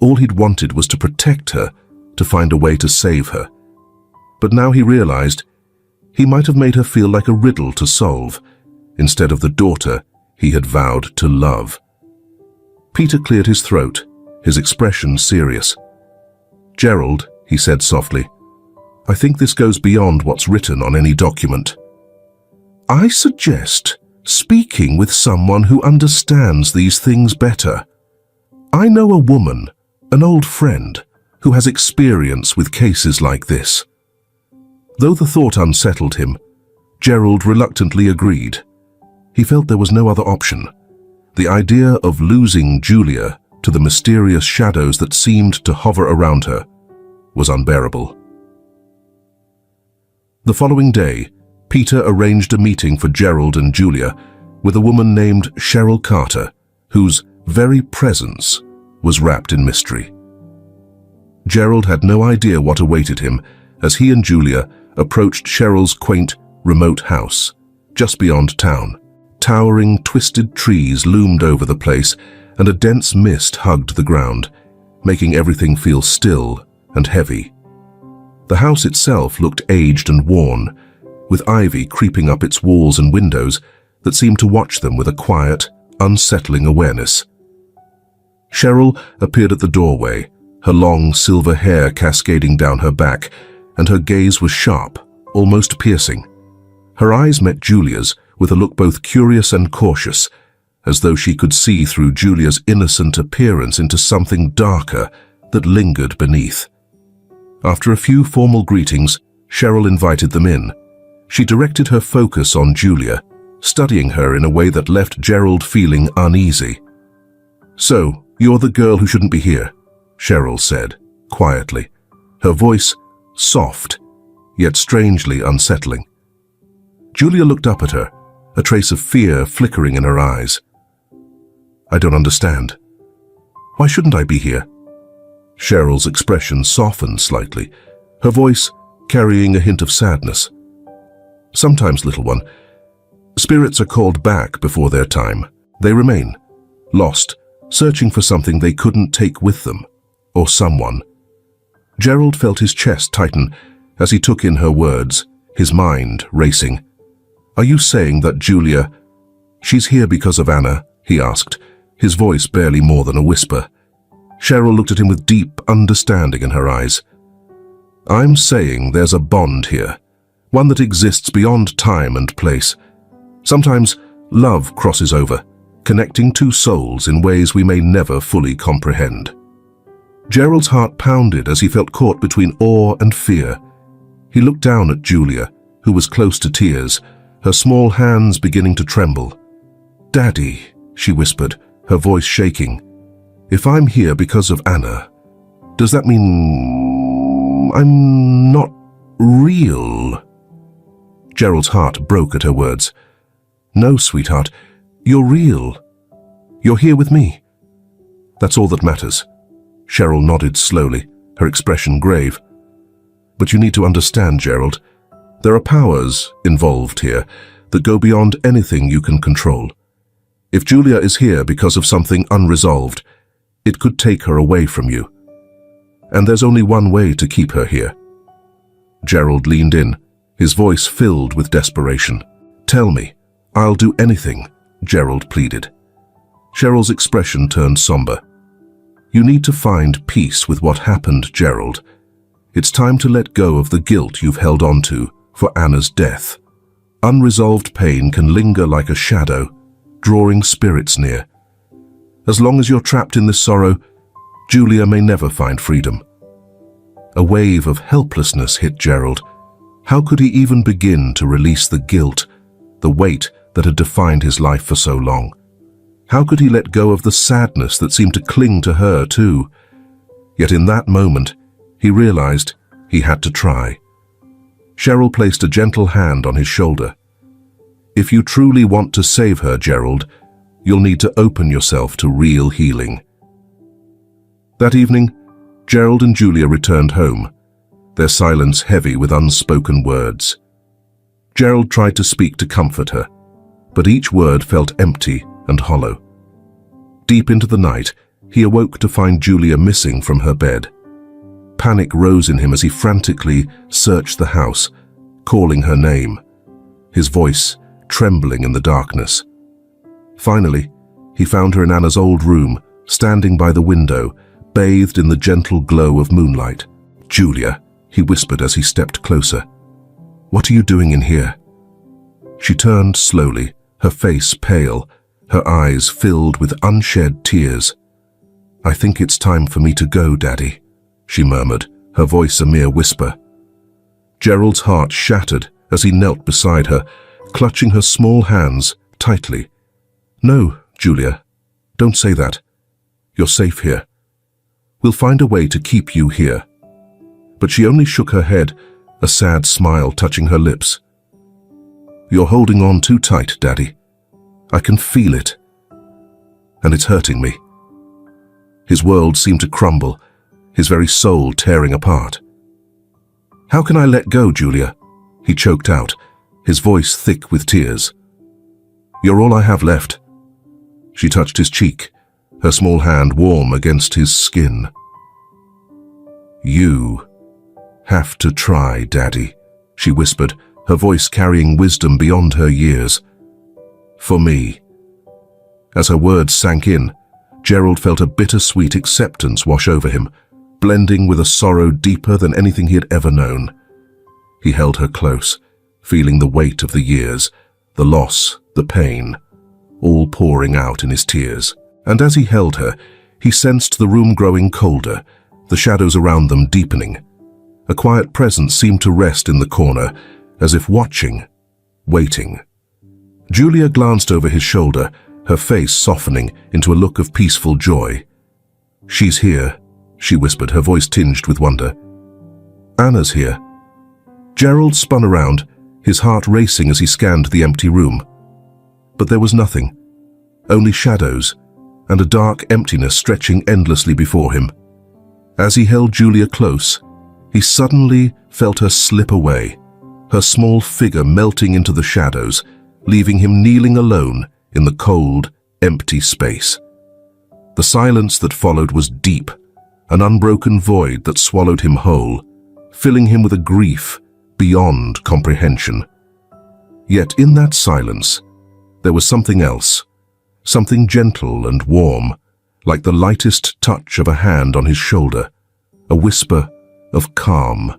All he'd wanted was to protect her, to find a way to save her. But now he realized he might have made her feel like a riddle to solve, instead of the daughter he had vowed to love. Peter cleared his throat, his expression serious. "Gerald," he said softly, "I think this goes beyond what's written on any document. I suggest speaking with someone who understands these things better. I know a woman, an old friend, who has experience with cases like this." Though the thought unsettled him, Gerald reluctantly agreed. He felt there was no other option. The idea of losing Julia to the mysterious shadows that seemed to hover around her was unbearable. The following day, Peter arranged a meeting for Gerald and Julia with a woman named Cheryl Carter, whose very presence was wrapped in mystery. Gerald had no idea what awaited him as he and Julia approached Cheryl's quaint, remote house, just beyond town. Towering, twisted trees loomed over the place, and a dense mist hugged the ground, making everything feel still and heavy. The house itself looked aged and worn, with ivy creeping up its walls and windows that seemed to watch them with a quiet, unsettling awareness. Cheryl appeared at the doorway, her long silver hair cascading down her back, and her gaze was sharp, almost piercing. Her eyes met Julia's with a look both curious and cautious, as though she could see through Julia's innocent appearance into something darker that lingered beneath. After a few formal greetings, Cheryl invited them in. She directed her focus on Julia, studying her in a way that left Gerald feeling uneasy. "So, you're the girl who shouldn't be here," Cheryl said, quietly, her voice soft, yet strangely unsettling. Julia looked up at her, a trace of fear flickering in her eyes. "I don't understand. Why shouldn't I be here?" Cheryl's expression softened slightly, her voice carrying a hint of sadness. "Sometimes, little one, spirits are called back before their time. They remain, lost, searching for something they couldn't take with them, or someone." Gerald felt his chest tighten as he took in her words, his mind racing. "Are you saying that Julia, she's here because of Anna?" he asked, his voice barely more than a whisper. Cheryl looked at him with deep understanding in her eyes. "I'm saying there's a bond here, one that exists beyond time and place. Sometimes love crosses over, connecting two souls in ways we may never fully comprehend." Gerald's heart pounded as he felt caught between awe and fear. He looked down at Julia, who was close to tears, her small hands beginning to tremble. "Daddy," she whispered, her voice shaking. "If I'm here because of Anna, does that mean I'm not real?" Gerald's heart broke at her words. "No, sweetheart, you're real. You're here with me. That's all that matters." Cheryl nodded slowly, her expression grave. "But you need to understand, Gerald, there are powers involved here that go beyond anything you can control. If Julia is here because of something unresolved, it could take her away from you. And there's only one way to keep her here." Gerald leaned in, his voice filled with desperation. "Tell me, I'll do anything," Gerald pleaded. Cheryl's expression turned somber. "You need to find peace with what happened, Gerald. It's time to let go of the guilt you've held on to for Anna's death. Unresolved pain can linger like a shadow, drawing spirits near. As long as you're trapped in this sorrow, Julia may never find freedom." A wave of helplessness hit Gerald. How could he even begin to release the guilt, the weight that had defined his life for so long? How could he let go of the sadness that seemed to cling to her too? Yet in that moment, he realized he had to try. Cheryl placed a gentle hand on his shoulder. "If you truly want to save her, Gerald, you'll need to open yourself to real healing." That evening, Gerald and Julia returned home, their silence heavy with unspoken words. Gerald tried to speak to comfort her, but each word felt empty and hollow. Deep into the night, he awoke to find Julia missing from her bed. Panic rose in him as he frantically searched the house, calling her name, his voice trembling in the darkness. Finally, he found her in Anna's old room, standing by the window, bathed in the gentle glow of moonlight. "Julia," he whispered as he stepped closer. "What are you doing in here?" She turned slowly, her face pale, her eyes filled with unshed tears. "I think it's time for me to go, Daddy," she murmured, her voice a mere whisper. Gerald's heart shattered as he knelt beside her, clutching her small hands tightly. "No, Julia, don't say that. You're safe here. We'll find a way to keep you here." But she only shook her head, a sad smile touching her lips. "You're holding on too tight, Daddy. I can feel it. And it's hurting me." His world seemed to crumble, his very soul tearing apart. "How can I let go, Julia?" he choked out, his voice thick with tears. "You're all I have left." She touched his cheek, her small hand warm against his skin. "You have to try, Daddy," she whispered, her voice carrying wisdom beyond her years. "For me." As her words sank in, Gerald felt a bittersweet acceptance wash over him, blending with a sorrow deeper than anything he had ever known. He held her close, feeling the weight of the years, the loss, the pain, all pouring out in his tears. And as he held her, he sensed the room growing colder, the shadows around them deepening. A quiet presence seemed to rest in the corner, as if watching, waiting. Julia glanced over his shoulder, her face softening into a look of peaceful joy. "She's here," she whispered, her voice tinged with wonder. "Anna's here." Gerald spun around, his heart racing as he scanned the empty room. But there was nothing, only shadows, and a dark emptiness stretching endlessly before him. As he held Julia close, he suddenly felt her slip away, her small figure melting into the shadows, leaving him kneeling alone in the cold, empty space. The silence that followed was deep, an unbroken void that swallowed him whole, filling him with a grief beyond comprehension. Yet in that silence, there was something else, something gentle and warm, like the lightest touch of a hand on his shoulder, a whisper of calm.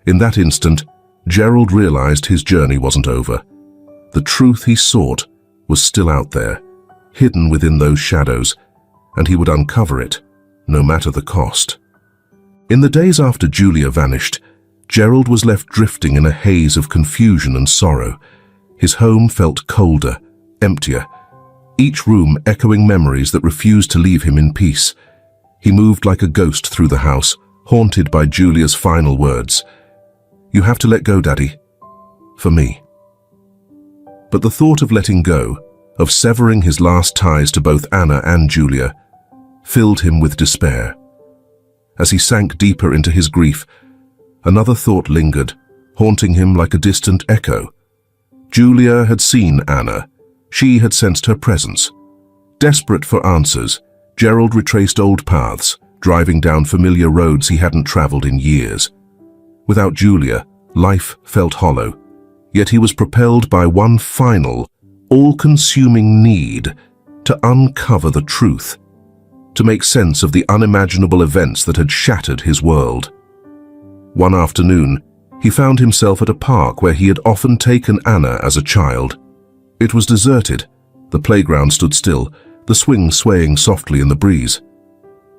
In that instant, Gerald realized his journey wasn't over. The truth he sought was still out there, hidden within those shadows, and he would uncover it, no matter the cost. In the days after Julia vanished, Gerald was left drifting in a haze of confusion and sorrow. His home felt colder, emptier, each room echoing memories that refused to leave him in peace. He moved like a ghost through the house, haunted by Julia's final words. "You have to let go, Daddy. For me." But the thought of letting go, of severing his last ties to both Anna and Julia, filled him with despair. As he sank deeper into his grief, another thought lingered, haunting him like a distant echo. Julia had seen Anna. She had sensed her presence. Desperate for answers, Gerald retraced old paths, driving down familiar roads he hadn't traveled in years. Without Julia, life felt hollow, yet he was propelled by one final, all-consuming need to uncover the truth, to make sense of the unimaginable events that had shattered his world. One afternoon, he found himself at a park where he had often taken Anna as a child. It was deserted. The playground stood still, the swing swaying softly in the breeze.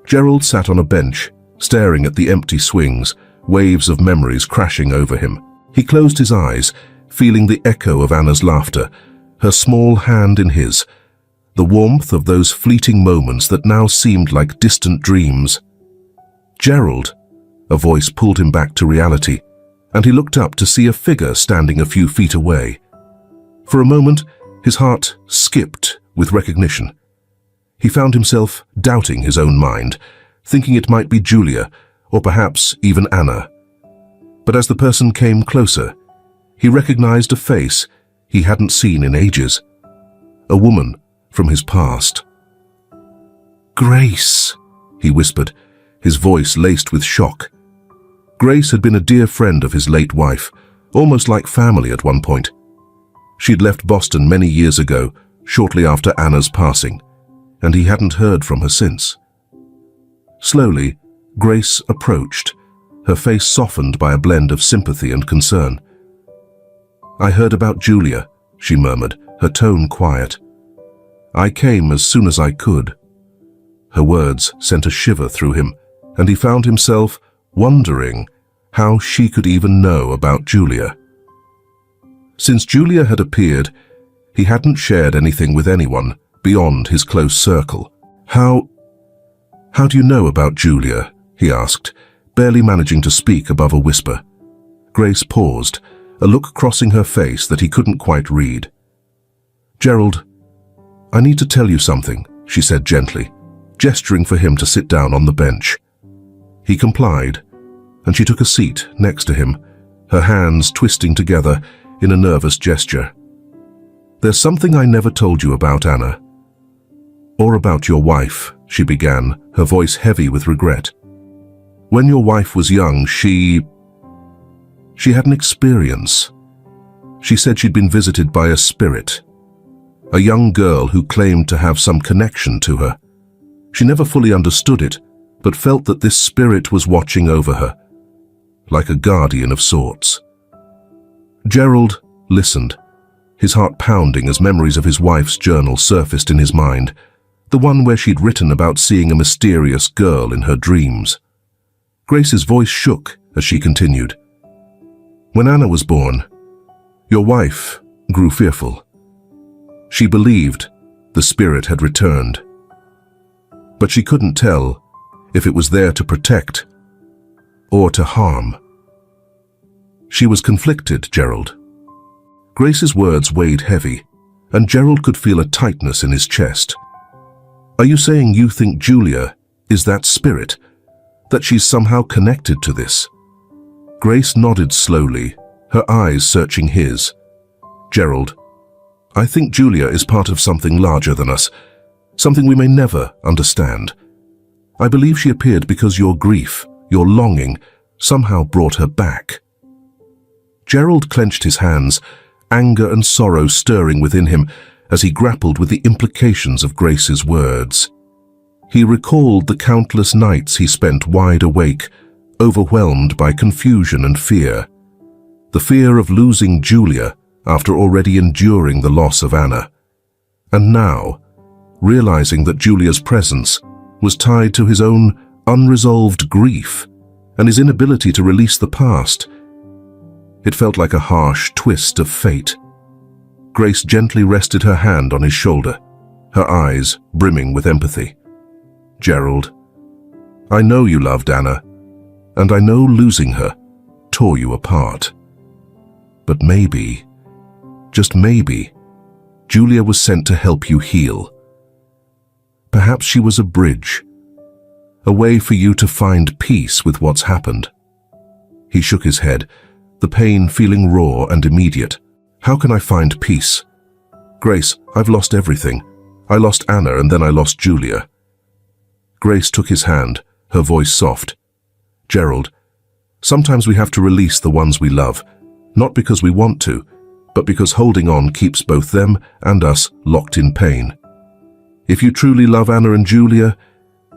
Gerald sat on a bench, staring at the empty swings, waves of memories crashing over him. He closed his eyes, feeling the echo of Anna's laughter, her small hand in his, the warmth of those fleeting moments that now seemed like distant dreams. "Gerald," a voice pulled him back to reality, and he looked up to see a figure standing a few feet away. For a moment, his heart skipped with recognition. He found himself doubting his own mind, thinking it might be Julia, or perhaps even Anna. But as the person came closer, he recognized a face he hadn't seen in ages. A woman from his past. "Grace," he whispered, his voice laced with shock. Grace had been a dear friend of his late wife, almost like family at one point. She'd left Boston many years ago, shortly after Anna's passing, and he hadn't heard from her since. Slowly, Grace approached, her face softened by a blend of sympathy and concern. "I heard about Julia," she murmured, her tone quiet. "I came as soon as I could." Her words sent a shiver through him, and he found himself wondering how she could even know about Julia. Since Julia had appeared, he hadn't shared anything with anyone beyond his close circle. How do you know about Julia?" he asked, barely managing to speak above a whisper. Grace paused, a look crossing her face that he couldn't quite read. "Gerald, I need to tell you something," she said gently, gesturing for him to sit down on the bench. He complied, and she took a seat next to him, her hands twisting together in a nervous gesture. "There's something I never told you about Anna. Or about your wife," she began, her voice heavy with regret. "When your wife was young, she had an experience. She said she'd been visited by a spirit, a young girl who claimed to have some connection to her. She never fully understood it, but felt that this spirit was watching over her, like a guardian of sorts." Gerald listened, his heart pounding as memories of his wife's journal surfaced in his mind, the one where she'd written about seeing a mysterious girl in her dreams. Grace's voice shook as she continued. "When Anna was born, your wife grew fearful. She believed the spirit had returned, but she couldn't tell if it was there to protect or to harm. She was conflicted, Gerald." Grace's words weighed heavy, and Gerald could feel a tightness in his chest. "Are you saying you think Julia is that spirit? That she's somehow connected to this?" Grace nodded slowly, her eyes searching his. "Gerald, I think Julia is part of something larger than us, something we may never understand. I believe she appeared because your grief, your longing, somehow brought her back." Gerald clenched his hands, anger and sorrow stirring within him as he grappled with the implications of Grace's words. He recalled the countless nights he spent wide awake, overwhelmed by confusion and fear. The fear of losing Julia after already enduring the loss of Anna. And now, realizing that Julia's presence was tied to his own unresolved grief and his inability to release the past, it felt like a harsh twist of fate. Grace gently rested her hand on his shoulder, her eyes brimming with empathy. "Gerald, I know you loved Anna, and I know losing her tore you apart. But maybe, just maybe, Julia was sent to help you heal. Perhaps she was a bridge, a way for you to find peace with what's happened." He shook his head, the pain feeling raw and immediate. "How can I find peace? Grace, I've lost everything. I lost Anna and then I lost Julia." Grace took his hand, her voice soft. "Gerald, sometimes we have to release the ones we love, not because we want to, but because holding on keeps both them and us locked in pain. If you truly love Anna and Julia,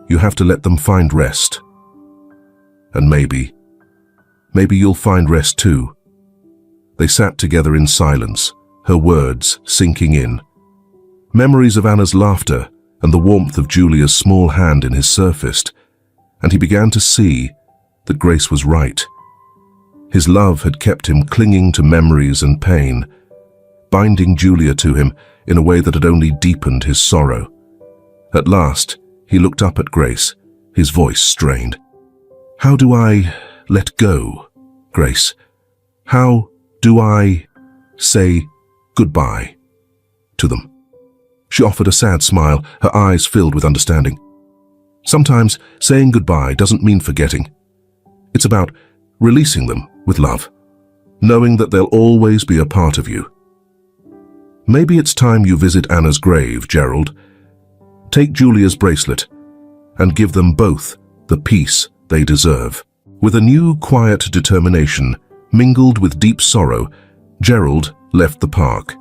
you have to let them find rest. And maybe you'll find rest too." They sat together in silence, her words sinking in. Memories of Anna's laughter and the warmth of Julia's small hand in his surfaced, and he began to see that Grace was right. His love had kept him clinging to memories and pain, binding Julia to him in a way that had only deepened his sorrow. At last, he looked up at Grace, his voice strained. "How do I let go, Grace? How do I say goodbye to them?" She offered a sad smile, her eyes filled with understanding. "Sometimes saying goodbye doesn't mean forgetting. It's about releasing them with love, knowing that they'll always be a part of you. Maybe it's time you visit Anna's grave, Gerald. Take Julia's bracelet and give them both the peace they deserve." With a new quiet determination, mingled with deep sorrow, Gerald left the park.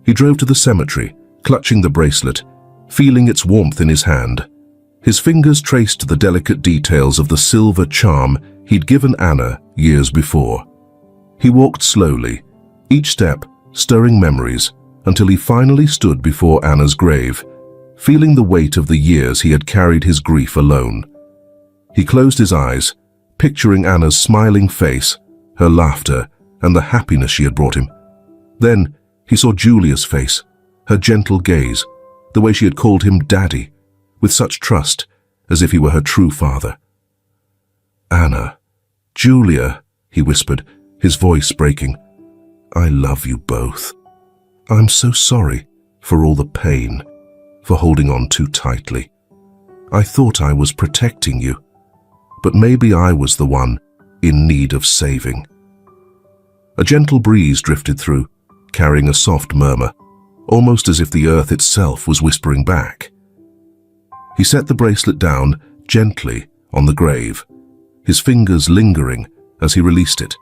He drove to the cemetery, clutching the bracelet, feeling its warmth in his hand. His fingers traced the delicate details of the silver charm he'd given Anna years before. He walked slowly, each step stirring memories until he finally stood before Anna's grave, feeling the weight of the years he had carried his grief alone. He closed his eyes, picturing Anna's smiling face, her laughter, and the happiness she had brought him. Then he saw Julia's face, her gentle gaze, the way she had called him Daddy, with such trust, as if he were her true father. "Anna, Julia," he whispered, his voice breaking. "I love you both. I'm so sorry for all the pain, for holding on too tightly. I thought I was protecting you, but maybe I was the one in need of saving." A gentle breeze drifted through, carrying a soft murmur, almost as if the earth itself was whispering back. He set the bracelet down gently on the grave, his fingers lingering as he released it,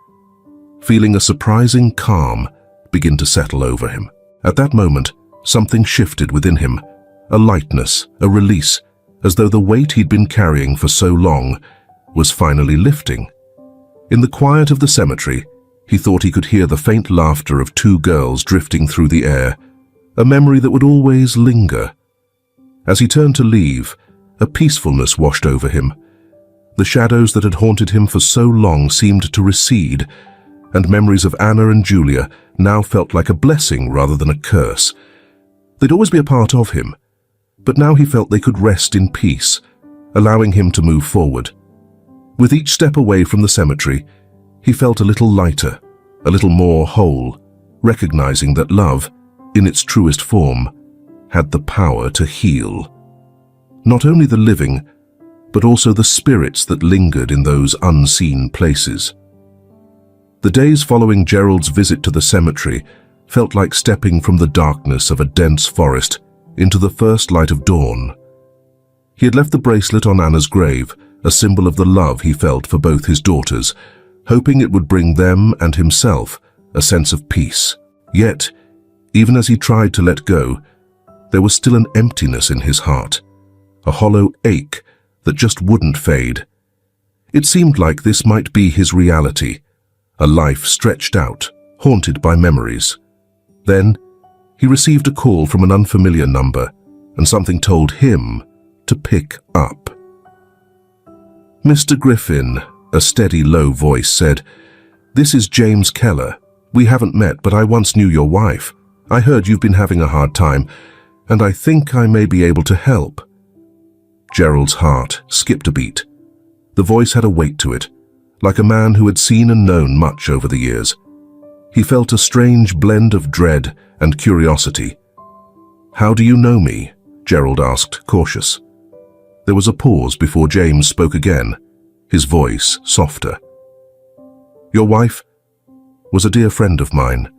feeling a surprising calm begin to settle over him. At that moment, something shifted within him, a lightness, a release, as though the weight he'd been carrying for so long was finally lifting. In the quiet of the cemetery, he thought he could hear the faint laughter of two girls drifting through the air, a memory that would always linger. As he turned to leave, a peacefulness washed over him. The shadows that had haunted him for so long seemed to recede, and memories of Anna and Julia now felt like a blessing rather than a curse. They'd always be a part of him, but now he felt they could rest in peace, allowing him to move forward. With each step away from the cemetery, he felt a little lighter, a little more whole, recognizing that love, in its truest form, had the power to heal. Not only the living, but also the spirits that lingered in those unseen places. The days following Gerald's visit to the cemetery felt like stepping from the darkness of a dense forest into the first light of dawn. He had left the bracelet on Anna's grave, a symbol of the love he felt for both his daughters, hoping it would bring them and himself a sense of peace. Yet, even as he tried to let go, there was still an emptiness in his heart, a hollow ache that just wouldn't fade. It seemed like this might be his reality, a life stretched out, haunted by memories. Then, he received a call from an unfamiliar number, and something told him to pick up. "Mr. Griffin," a steady, low voice said, "this is James Keller. We haven't met, but I once knew your wife. I heard you've been having a hard time, and I think I may be able to help." Gerald's heart skipped a beat. The voice had a weight to it, like a man who had seen and known much over the years. He felt a strange blend of dread and curiosity. "How do you know me?" Gerald asked, cautious. There was a pause before James spoke again, his voice softer. "Your wife was a dear friend of mine.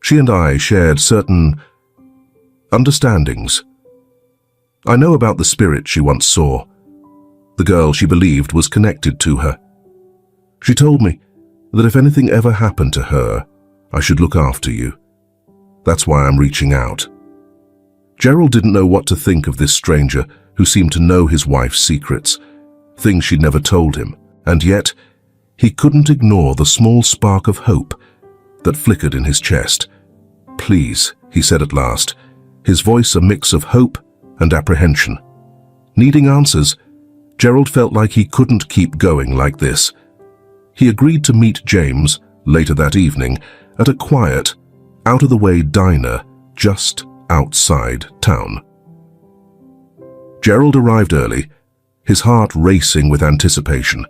She and I shared certain understandings. I know about the spirit she once saw. The girl she believed was connected to her. She told me that if anything ever happened to her, I should look after you. That's why I'm reaching out." Gerald didn't know what to think of this stranger who seemed to know his wife's secrets, things she'd never told him, and yet he couldn't ignore the small spark of hope that flickered in his chest. "Please," he said at last, his voice a mix of hope and apprehension. Needing answers, Gerald felt like he couldn't keep going like this. He agreed to meet James later that evening at a quiet, out-of-the-way diner just outside town. Gerald arrived early, his heart racing with anticipation.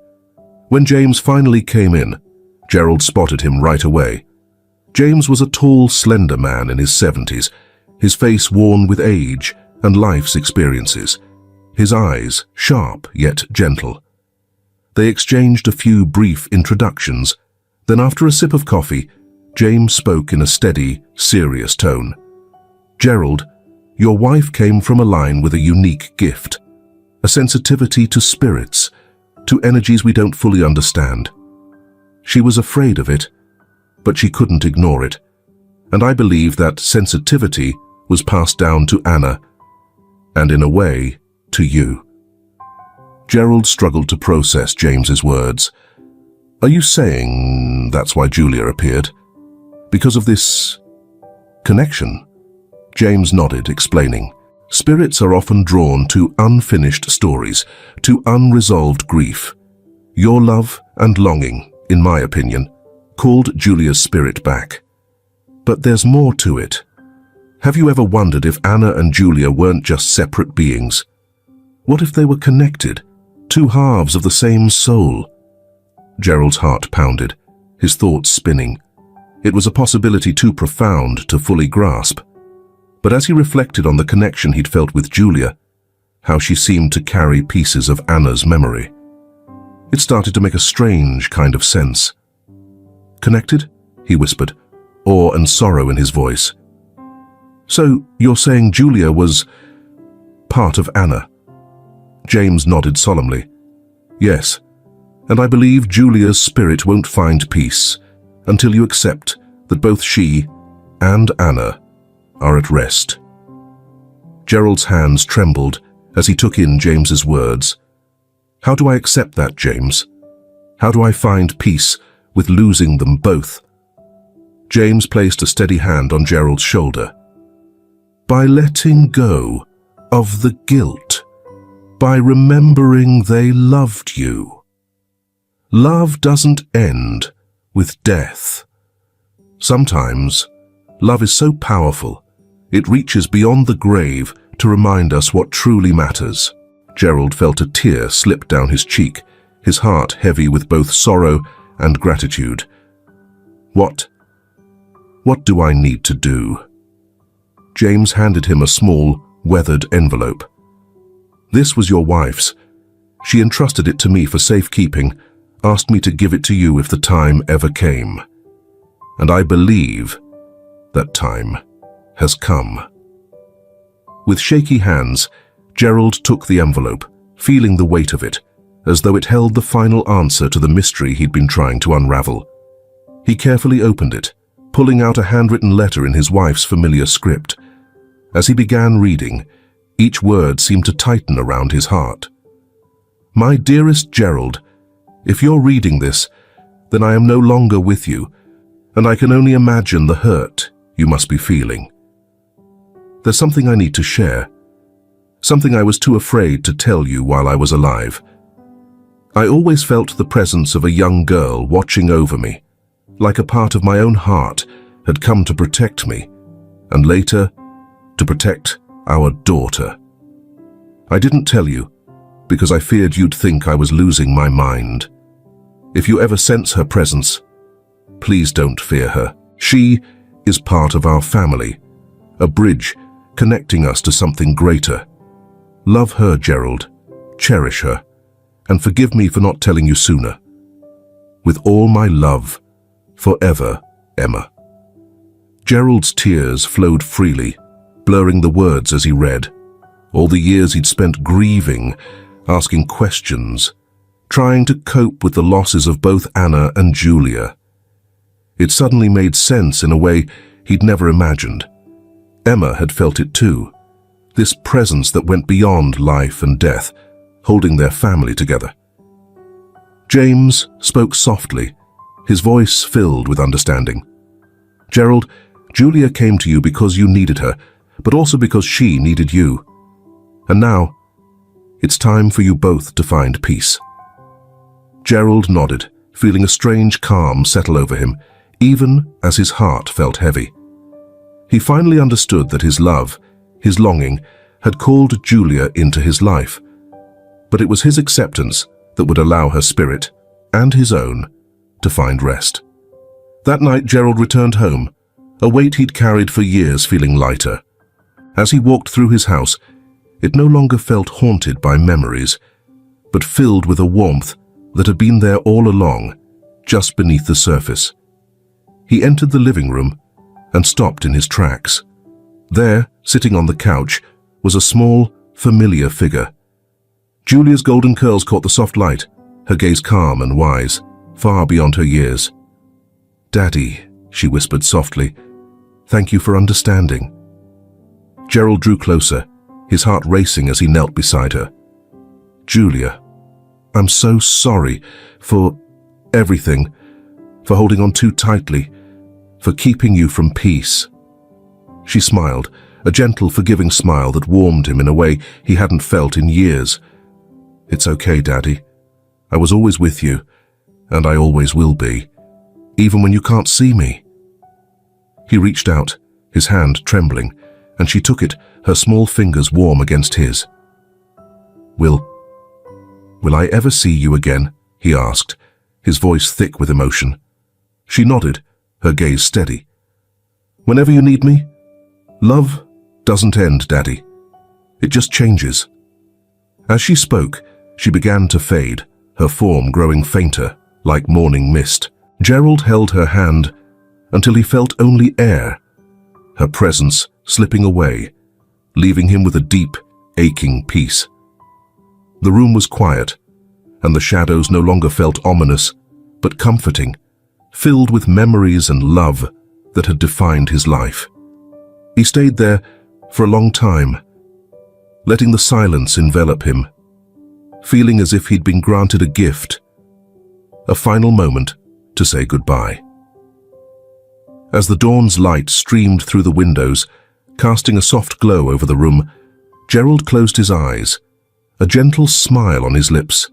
When James finally came in, Gerald spotted him right away. James was a tall, slender man in his 70s, his face worn with age and life's experiences, his eyes sharp yet gentle. They exchanged a few brief introductions. Then after a sip of coffee, James spoke in a steady, serious tone. "Gerald, your wife came from a line with a unique gift, a sensitivity to spirits, to energies we don't fully understand. She was afraid of it, but she couldn't ignore it, and I believe that sensitivity was passed down to Anna, and in a way, to you." Gerald struggled to process James's words. "Are you saying that's why Julia appeared? Because of this Connection? James nodded, explaining. Spirits are often drawn to unfinished stories, to unresolved grief. Your love and longing, in my opinion, called Julia's spirit back. But there's more to it. Have you ever wondered if Anna and Julia weren't just separate beings? What if they were connected, two halves of the same soul? Gerald's heart pounded, his thoughts spinning. It was a possibility too profound to fully grasp. But as he reflected on the connection he'd felt with Julia, how she seemed to carry pieces of Anna's memory, it started to make a strange kind of sense. Connected? He whispered, awe and sorrow in his voice. So you're saying Julia was part of Anna? James nodded solemnly. Yes, and I believe Julia's spirit won't find peace until you accept that both she and Anna are at rest. Gerald's hands trembled as he took in James's words. How do I accept that, James? How do I find peace with losing them both? James placed a steady hand on Gerald's shoulder. By letting go of the guilt, by remembering they loved you. Love doesn't end with death. Sometimes, love is so powerful, it reaches beyond the grave to remind us what truly matters. Gerald felt a tear slip down his cheek, his heart heavy with both sorrow and gratitude. What do I need to do? James handed him a small, weathered envelope. This was your wife's. She entrusted it to me for safekeeping, asked me to give it to you if the time ever came. And I believe that time has come. With shaky hands, Gerald took the envelope, feeling the weight of it, as though it held the final answer to the mystery he'd been trying to unravel. He carefully opened it, pulling out a handwritten letter in his wife's familiar script. As he began reading, each word seemed to tighten around his heart. My dearest Gerald, if you're reading this, then I am no longer with you, and I can only imagine the hurt you must be feeling. There's something I need to share, something I was too afraid to tell you while I was alive. I always felt the presence of a young girl watching over me, like a part of my own heart had come to protect me, and later, to protect our daughter. I didn't tell you, because I feared you'd think I was losing my mind. If you ever sense her presence, please don't fear her. She is part of our family, a bridge connecting us to something greater. Love her, Gerald, cherish her, and forgive me for not telling you sooner. With all my love, forever, Emma. Gerald's tears flowed freely, blurring the words as he read. All the years he'd spent grieving, asking questions, trying to cope with the losses of both Anna and Julia. It suddenly made sense in a way he'd never imagined. Emma had felt it too, this presence that went beyond life and death, holding their family together. James spoke softly, his voice filled with understanding. Gerald, Julia came to you because you needed her, but also because she needed you. And now, it's time for you both to find peace. Gerald nodded, feeling a strange calm settle over him, even as his heart felt heavy. He finally understood that his love, his longing, had called Julia into his life, but it was his acceptance that would allow her spirit, and his own, to find rest. That night Gerald returned home, a weight he'd carried for years feeling lighter. As he walked through his house, it no longer felt haunted by memories, but filled with a warmth that had been there all along, just beneath the surface. He entered the living room and stopped in his tracks. There, sitting on the couch, was a small, familiar figure. Julia's golden curls caught the soft light, her gaze calm and wise, far beyond her years. "Daddy," she whispered softly, "thank you for understanding." Gerald drew closer, his heart racing as he knelt beside her. "Julia, I'm so sorry for everything, for holding on too tightly, for keeping you from peace." She smiled, a gentle, forgiving smile that warmed him in a way he hadn't felt in years. "It's okay, Daddy. I was always with you, and I always will be, even when you can't see me." He reached out, his hand trembling, and she took it, her small fingers warm against his. Will I ever see you again?" he asked, his voice thick with emotion. She nodded, her gaze steady. "Whenever you need me, love doesn't end, Daddy. It just changes." As she spoke, she began to fade, her form growing fainter, like morning mist. Gerald held her hand until he felt only air, her presence slipping away, leaving him with a deep, aching peace. The room was quiet, and the shadows no longer felt ominous, but comforting, filled with memories and love that had defined his life. He stayed there for a long time, letting the silence envelop him, feeling as if he'd been granted a gift, a final moment to say goodbye. As the dawn's light streamed through the windows, casting a soft glow over the room, Gerald closed his eyes, a gentle smile on his lips.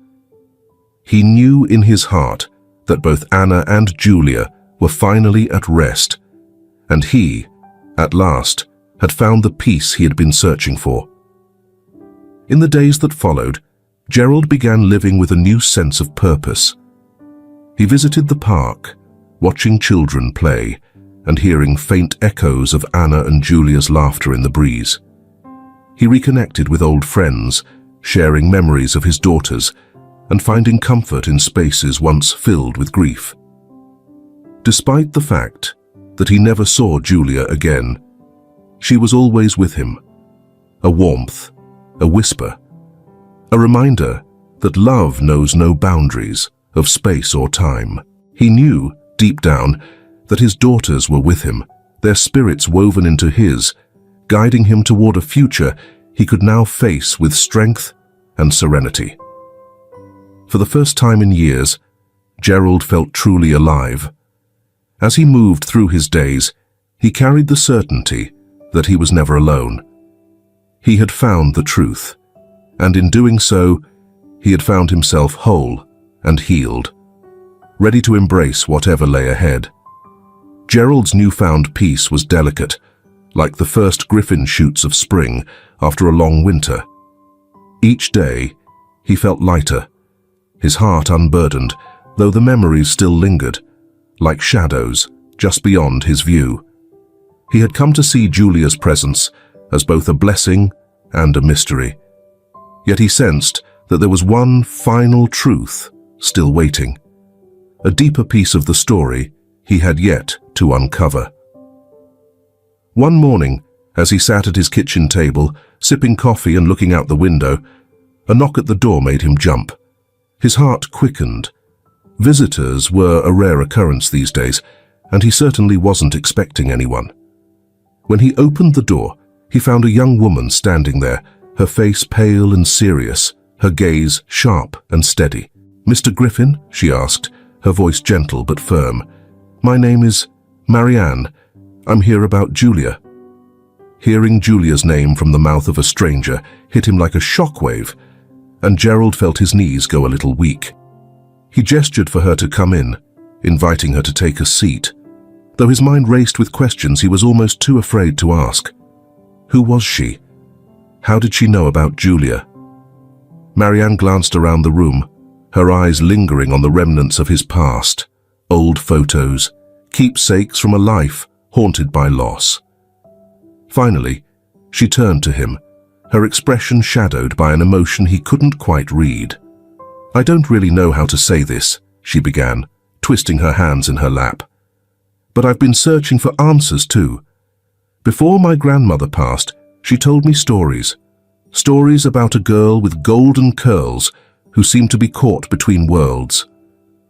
He knew in his heart that both Anna and Julia were finally at rest, and he, at last, had found the peace he had been searching for. In the days that followed, Gerald began living with a new sense of purpose. He visited the park, watching children play and hearing faint echoes of Anna and Julia's laughter in the breeze. He reconnected with old friends, sharing memories of his daughters and finding comfort in spaces once filled with grief. Despite the fact that he never saw Julia again, she was always with him, a warmth, a whisper, a reminder that love knows no boundaries of space or time. He knew, deep down, that his daughters were with him, their spirits woven into his, guiding him toward a future he could now face with strength and serenity. For the first time in years, Gerald felt truly alive. As he moved through his days, he carried the certainty that he was never alone. He had found the truth, and in doing so, he had found himself whole and healed, ready to embrace whatever lay ahead. Gerald's newfound peace was delicate, like the first griffin shoots of spring after a long winter. Each day, he felt lighter, his heart unburdened, though the memories still lingered, like shadows just beyond his view. He had come to see Julia's presence as both a blessing and a mystery. Yet he sensed that there was one final truth still waiting, a deeper piece of the story he had yet to uncover. One morning, as he sat at his kitchen table, sipping coffee and looking out the window, a knock at the door made him jump. His heart quickened. Visitors were a rare occurrence these days, and he certainly wasn't expecting anyone. When he opened the door, he found a young woman standing there, her face pale and serious, her gaze sharp and steady. "Mr. Griffin?" she asked, her voice gentle but firm. "My name is Marianne. I'm here about Julia." Hearing Julia's name from the mouth of a stranger hit him like a shockwave, and Gerald felt his knees go a little weak. He gestured for her to come in, inviting her to take a seat. Though his mind raced with questions he was almost too afraid to ask. Who was she? How did she know about Julia? Marianne glanced around the room, her eyes lingering on the remnants of his past, old photos, keepsakes from a life haunted by loss. Finally, she turned to him, her expression shadowed by an emotion he couldn't quite read. "I don't really know how to say this," she began, twisting her hands in her lap. "But I've been searching for answers too. Before my grandmother passed, she told me stories. Stories about a girl with golden curls who seemed to be caught between worlds.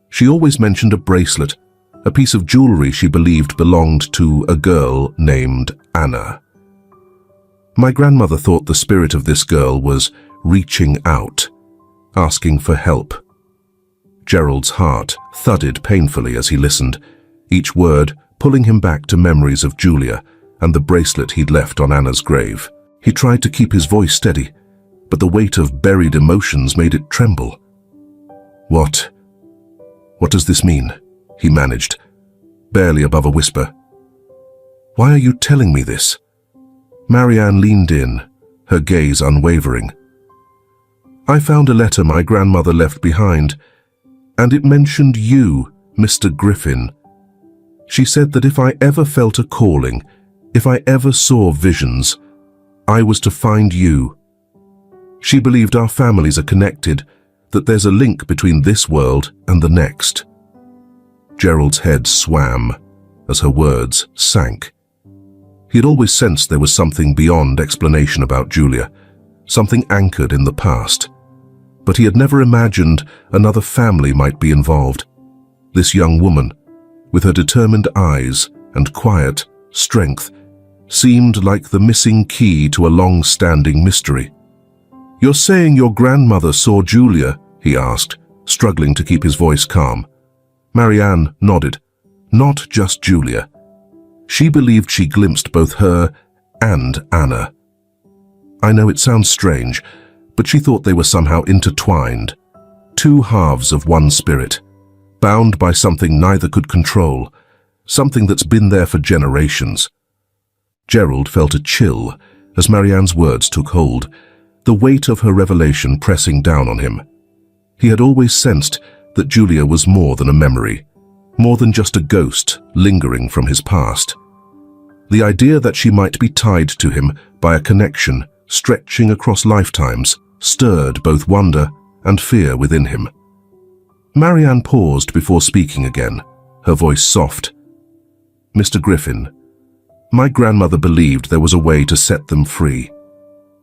She always mentioned a bracelet, a piece of jewelry she believed belonged to a girl named Anna. My grandmother thought the spirit of this girl was reaching out, asking for help." Gerald's heart thudded painfully as he listened, each word pulling him back to memories of Julia and the bracelet he'd left on Anna's grave. He tried to keep his voice steady, but the weight of buried emotions made it tremble. What does this mean?" he managed, barely above a whisper. "Why are you telling me this?" Marianne leaned in, her gaze unwavering. "I found a letter my grandmother left behind, and it mentioned you, Mr. Griffin. She said that if I ever felt a calling, if I ever saw visions, I was to find you. She believed our families are connected, that there's a link between this world and the next." Gerald's head swam as her words sank. He had always sensed there was something beyond explanation about Julia, something anchored in the past. But he had never imagined another family might be involved. This young woman, with her determined eyes and quiet strength, seemed like the missing key to a long-standing mystery. "You're saying your grandmother saw Julia?" he asked, struggling to keep his voice calm. Marianne nodded. "Not just Julia. She believed she glimpsed both her and Anna. I know it sounds strange, but she thought they were somehow intertwined, two halves of one spirit, bound by something neither could control, something that's been there for generations." Gerald felt a chill as Marianne's words took hold, the weight of her revelation pressing down on him. He had always sensed that Julia was more than a memory, more than just a ghost lingering from his past. The idea that she might be tied to him by a connection stretching across lifetimes stirred both wonder and fear within him. Marianne paused before speaking again, her voice soft. "Mr. Griffin, my grandmother believed there was a way to set them free.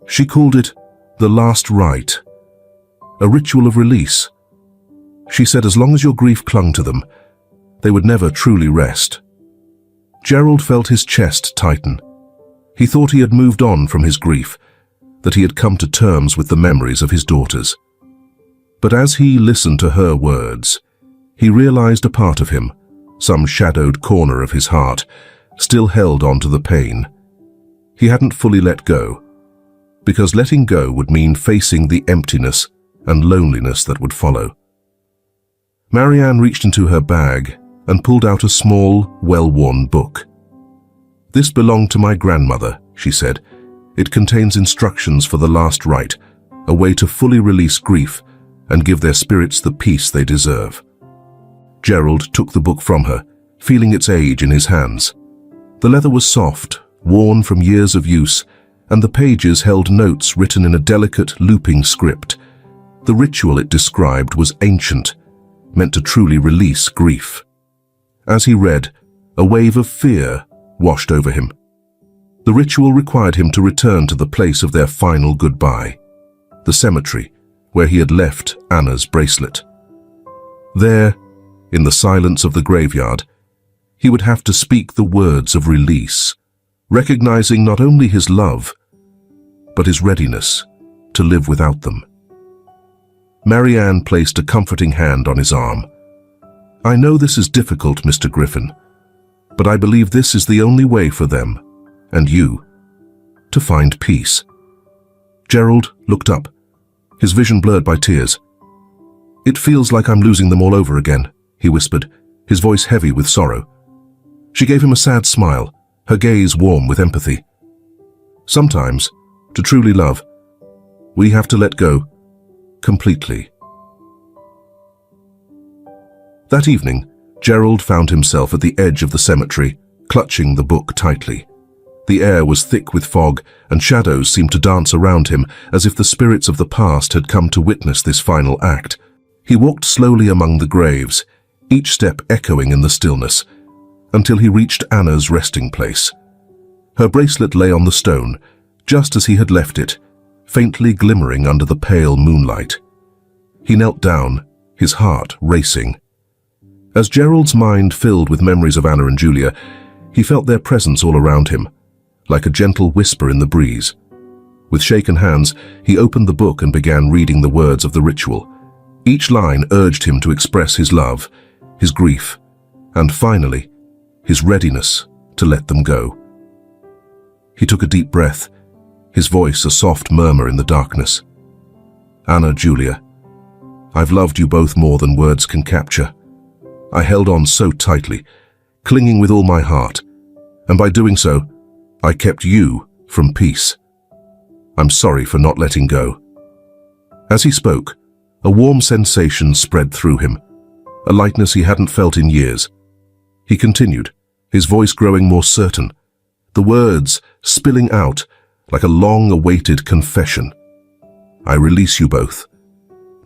She called it the last rite, a ritual of release. She said as long as your grief clung to them, they would never truly rest." Gerald felt his chest tighten. He thought he had moved on from his grief, that he had come to terms with the memories of his daughters. But as he listened to her words, he realized a part of him, some shadowed corner of his heart, still held on to the pain. He hadn't fully let go, because letting go would mean facing the emptiness and loneliness that would follow. Marianne reached into her bag and pulled out a small, well-worn book. "This belonged to my grandmother," she said. "It contains instructions for the last rite, a way to fully release grief and give their spirits the peace they deserve." Gerald took the book from her, feeling its age in his hands. The leather was soft, worn from years of use, and the pages held notes written in a delicate, looping script. The ritual it described was ancient, meant to truly release grief. As he read, a wave of fear washed over him. The ritual required him to return to the place of their final goodbye, the cemetery where he had left Anna's bracelet. There, in the silence of the graveyard, he would have to speak the words of release, recognizing not only his love, but his readiness to live without them. Marianne placed a comforting hand on his arm. "I know this is difficult, Mr. Griffin, but I believe this is the only way for them, and you, to find peace." Gerald looked up, his vision blurred by tears. "It feels like I'm losing them all over again," he whispered, his voice heavy with sorrow. She gave him a sad smile, her gaze warm with empathy. "Sometimes, to truly love, we have to let go completely." That evening, Gerald found himself at the edge of the cemetery, clutching the book tightly. The air was thick with fog, and shadows seemed to dance around him as if the spirits of the past had come to witness this final act. He walked slowly among the graves, each step echoing in the stillness, until he reached Anna's resting place. Her bracelet lay on the stone, just as he had left it, faintly glimmering under the pale moonlight. He knelt down, his heart racing. As Gerald's mind filled with memories of Anna and Julia, he felt their presence all around him, like a gentle whisper in the breeze. With shaken hands, he opened the book and began reading the words of the ritual. Each line urged him to express his love, his grief, and finally, his readiness to let them go. He took a deep breath, his voice a soft murmur in the darkness. Anna, Julia, I've loved you both more than words can capture. I held on so tightly, clinging with all my heart, and by doing so, I kept you from peace. I'm sorry for not letting go. As he spoke, a warm sensation spread through him, a lightness he hadn't felt in years. He continued, his voice growing more certain, the words spilling out like a long-awaited confession. I release you both,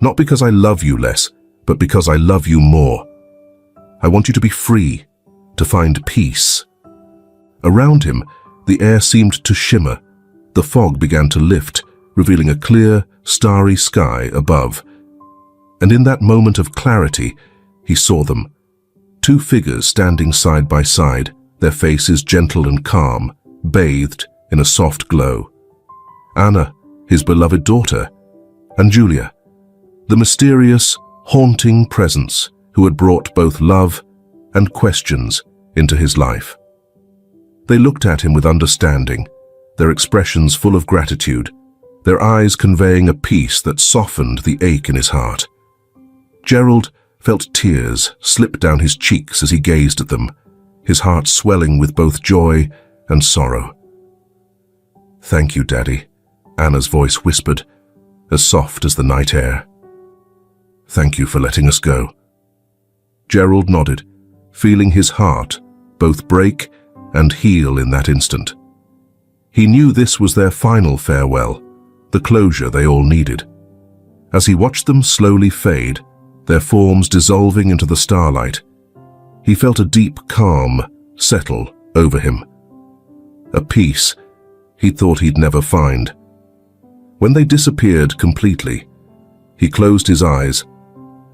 not because I love you less, but because I love you more. I want you to be free, to find peace. Around him, the air seemed to shimmer. The fog began to lift, revealing a clear, starry sky above. And in that moment of clarity, he saw them. Two figures standing side by side, their faces gentle and calm, bathed in a soft glow. Anna, his beloved daughter, and Julia, the mysterious, haunting presence who had brought both love and questions into his life. They looked at him with understanding, their expressions full of gratitude, their eyes conveying a peace that softened the ache in his heart. Gerald felt tears slip down his cheeks as he gazed at them, his heart swelling with both joy and sorrow. "Thank you, Daddy," Anna's voice whispered, as soft as the night air. "Thank you for letting us go." Gerald nodded, feeling his heart both break and heal in that instant. He knew this was their final farewell, the closure they all needed. As he watched them slowly fade, their forms dissolving into the starlight, he felt a deep calm settle over him, a peace he thought he'd never find. When they disappeared completely, he closed his eyes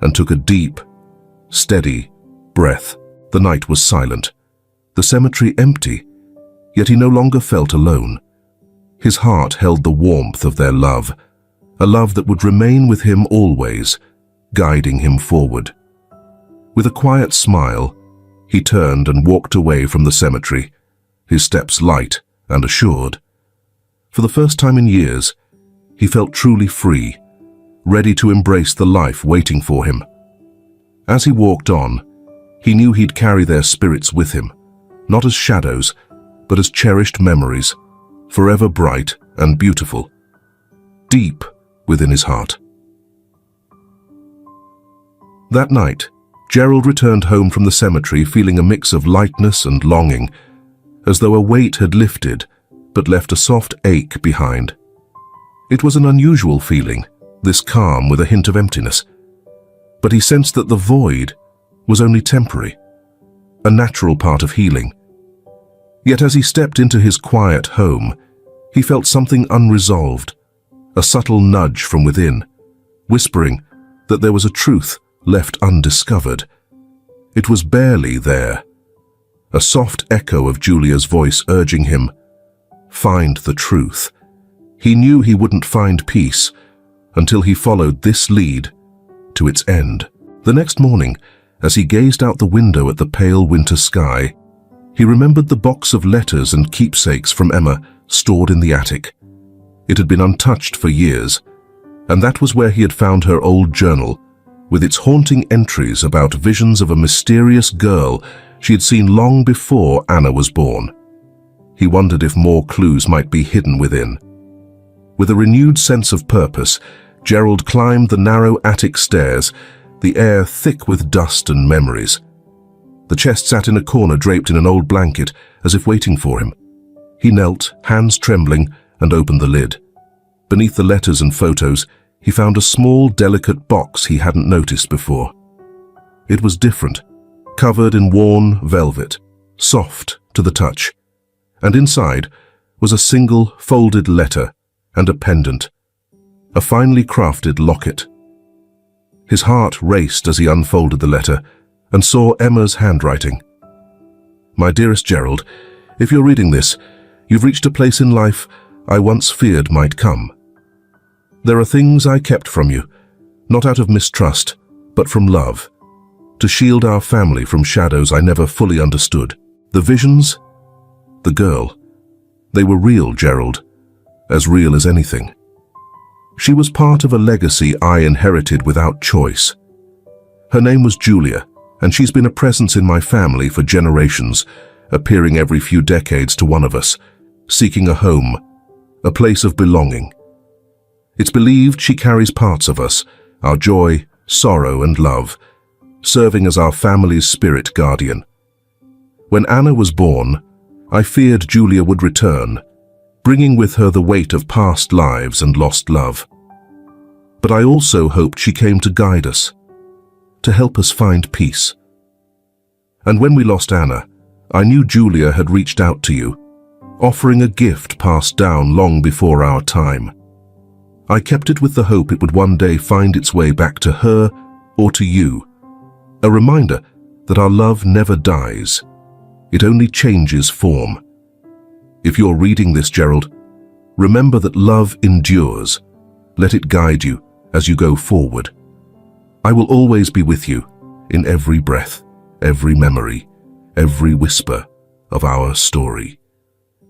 and took a deep, steady breath. The night was silent, the cemetery empty, yet he no longer felt alone. His heart held the warmth of their love, a love that would remain with him always, guiding him forward. With a quiet smile, he turned and walked away from the cemetery, his steps light and assured. For the first time in years, he felt truly free, ready to embrace the life waiting for him. As he walked on, he knew he'd carry their spirits with him, not as shadows, but as cherished memories, forever bright and beautiful, deep within his heart. That night, Gerald returned home from the cemetery feeling a mix of lightness and longing, as though a weight had lifted but left a soft ache behind. It was an unusual feeling, this calm with a hint of emptiness, but he sensed that the void was only temporary, a natural part of healing. Yet as he stepped into his quiet home, he felt something unresolved, a subtle nudge from within, whispering that there was a truth left undiscovered. It was barely there, a soft echo of Julia's voice urging him, "Find the truth." He knew he wouldn't find peace until he followed this lead to its end. The next morning, as he gazed out the window at the pale winter sky, he remembered the box of letters and keepsakes from Emma stored in the attic. It had been untouched for years, and that was where he had found her old journal, with its haunting entries about visions of a mysterious girl she had seen long before Anna was born. He wondered if more clues might be hidden within. With a renewed sense of purpose, Gerald climbed the narrow attic stairs, the air thick with dust and memories. The chest sat in a corner draped in an old blanket, as if waiting for him. He knelt, hands trembling, and opened the lid. Beneath the letters and photos, he found a small, delicate box he hadn't noticed before. It was different, covered in worn velvet, soft to the touch, and inside was a single folded letter and a pendant, a finely crafted locket. His heart raced as he unfolded the letter and saw Emma's handwriting. "My dearest Gerald, if you're reading this, you've reached a place in life I once feared might come. There are things I kept from you, not out of mistrust, but from love, to shield our family from shadows I never fully understood. The visions, the girl, They were real, Gerald, as real as anything. She was part of a legacy I inherited without choice. Her name was Julia, and she's been a presence in my family for generations, appearing every few decades to one of us, seeking a home, a place of belonging. It's believed she carries parts of us, our joy, sorrow, and love, serving as our family's spirit guardian. When Anna was born, I feared Julia would return, bringing with her the weight of past lives and lost love. But I also hoped she came to guide us, to help us find peace. And when we lost Anna, I knew Julia had reached out to you, offering a gift passed down long before our time. I kept it with the hope it would one day find its way back to her or to you, a reminder that our love never dies. It only changes form. If you're reading this, Gerald, remember that love endures. Let it guide you as you go forward. I will always be with you in every breath, every memory, every whisper of our story.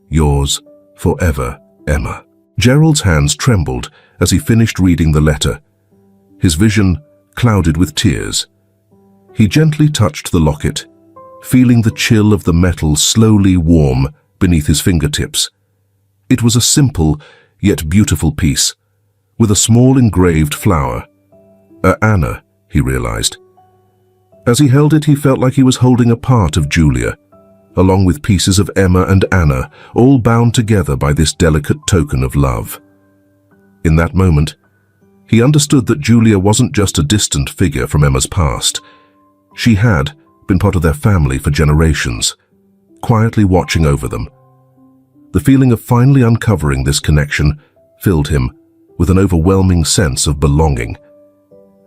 Yours forever, Emma. Gerald's hands trembled as he finished reading the letter, his vision clouded with tears. He gently touched the locket, feeling the chill of the metal slowly warm beneath his fingertips. It was a simple yet beautiful piece, with a small engraved flower. Anna, he realized. As he held it, he felt like he was holding a part of Julia, along with pieces of Emma and Anna, all bound together by this delicate token of love. In that moment, he understood that Julia wasn't just a distant figure from Emma's past. She had been part of their family for generations, quietly watching over them. The feeling of finally uncovering this connection filled him with an overwhelming sense of belonging,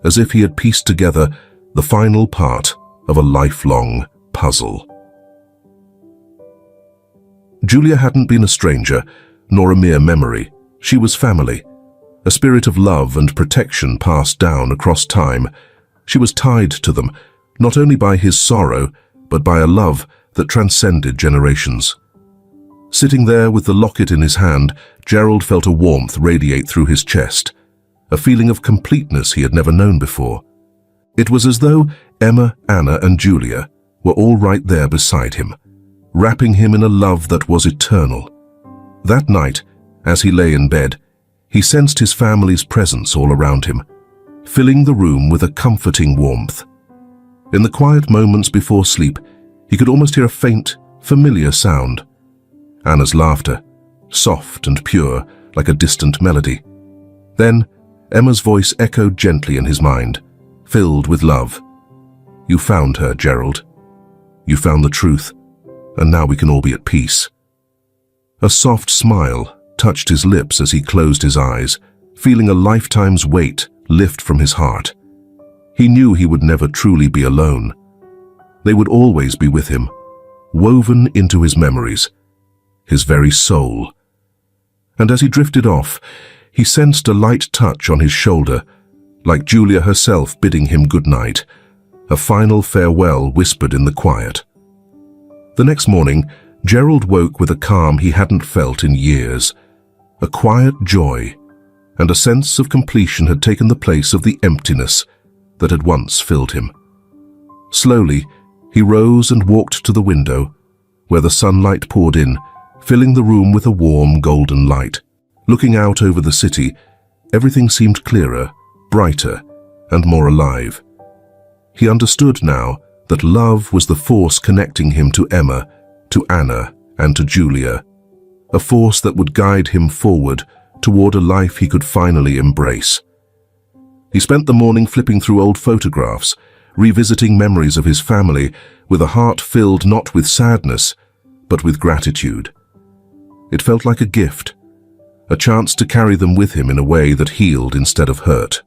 as if he had pieced together the final part of a lifelong puzzle. Julia hadn't been a stranger, nor a mere memory. She was family, a spirit of love and protection passed down across time. She was tied to them, not only by his sorrow, but by a love that transcended generations. Sitting there with the locket in his hand, Gerald felt a warmth radiate through his chest, a feeling of completeness he had never known before. It was as though Emma, Anna, and Julia were all right there beside him, wrapping him in a love that was eternal. That night, as he lay in bed, he sensed his family's presence all around him, filling the room with a comforting warmth. In the quiet moments before sleep, he could almost hear a faint, familiar sound. Anna's laughter, soft and pure, like a distant melody. Then, Emma's voice echoed gently in his mind, filled with love. You found her, Gerald. You found the truth, and now we can all be at peace. A soft smile touched his lips as he closed his eyes, feeling a lifetime's weight lift from his heart. He knew he would never truly be alone. They would always be with him, woven into his memories, his very soul. And as he drifted off, he sensed a light touch on his shoulder, like Julia herself bidding him good night, a final farewell whispered in the quiet. The next morning, Gerald woke with a calm he hadn't felt in years. A quiet joy and a sense of completion had taken the place of the emptiness that had once filled him. Slowly, he rose and walked to the window, where the sunlight poured in, filling the room with a warm golden light. Looking out over the city, everything seemed clearer, brighter, and more alive. He understood now that love was the force connecting him to Emma, to Anna, and to Julia, a force that would guide him forward toward a life he could finally embrace. He spent the morning flipping through old photographs, revisiting memories of his family with a heart filled not with sadness, but with gratitude. It felt like a gift, a chance to carry them with him in a way that healed instead of hurt.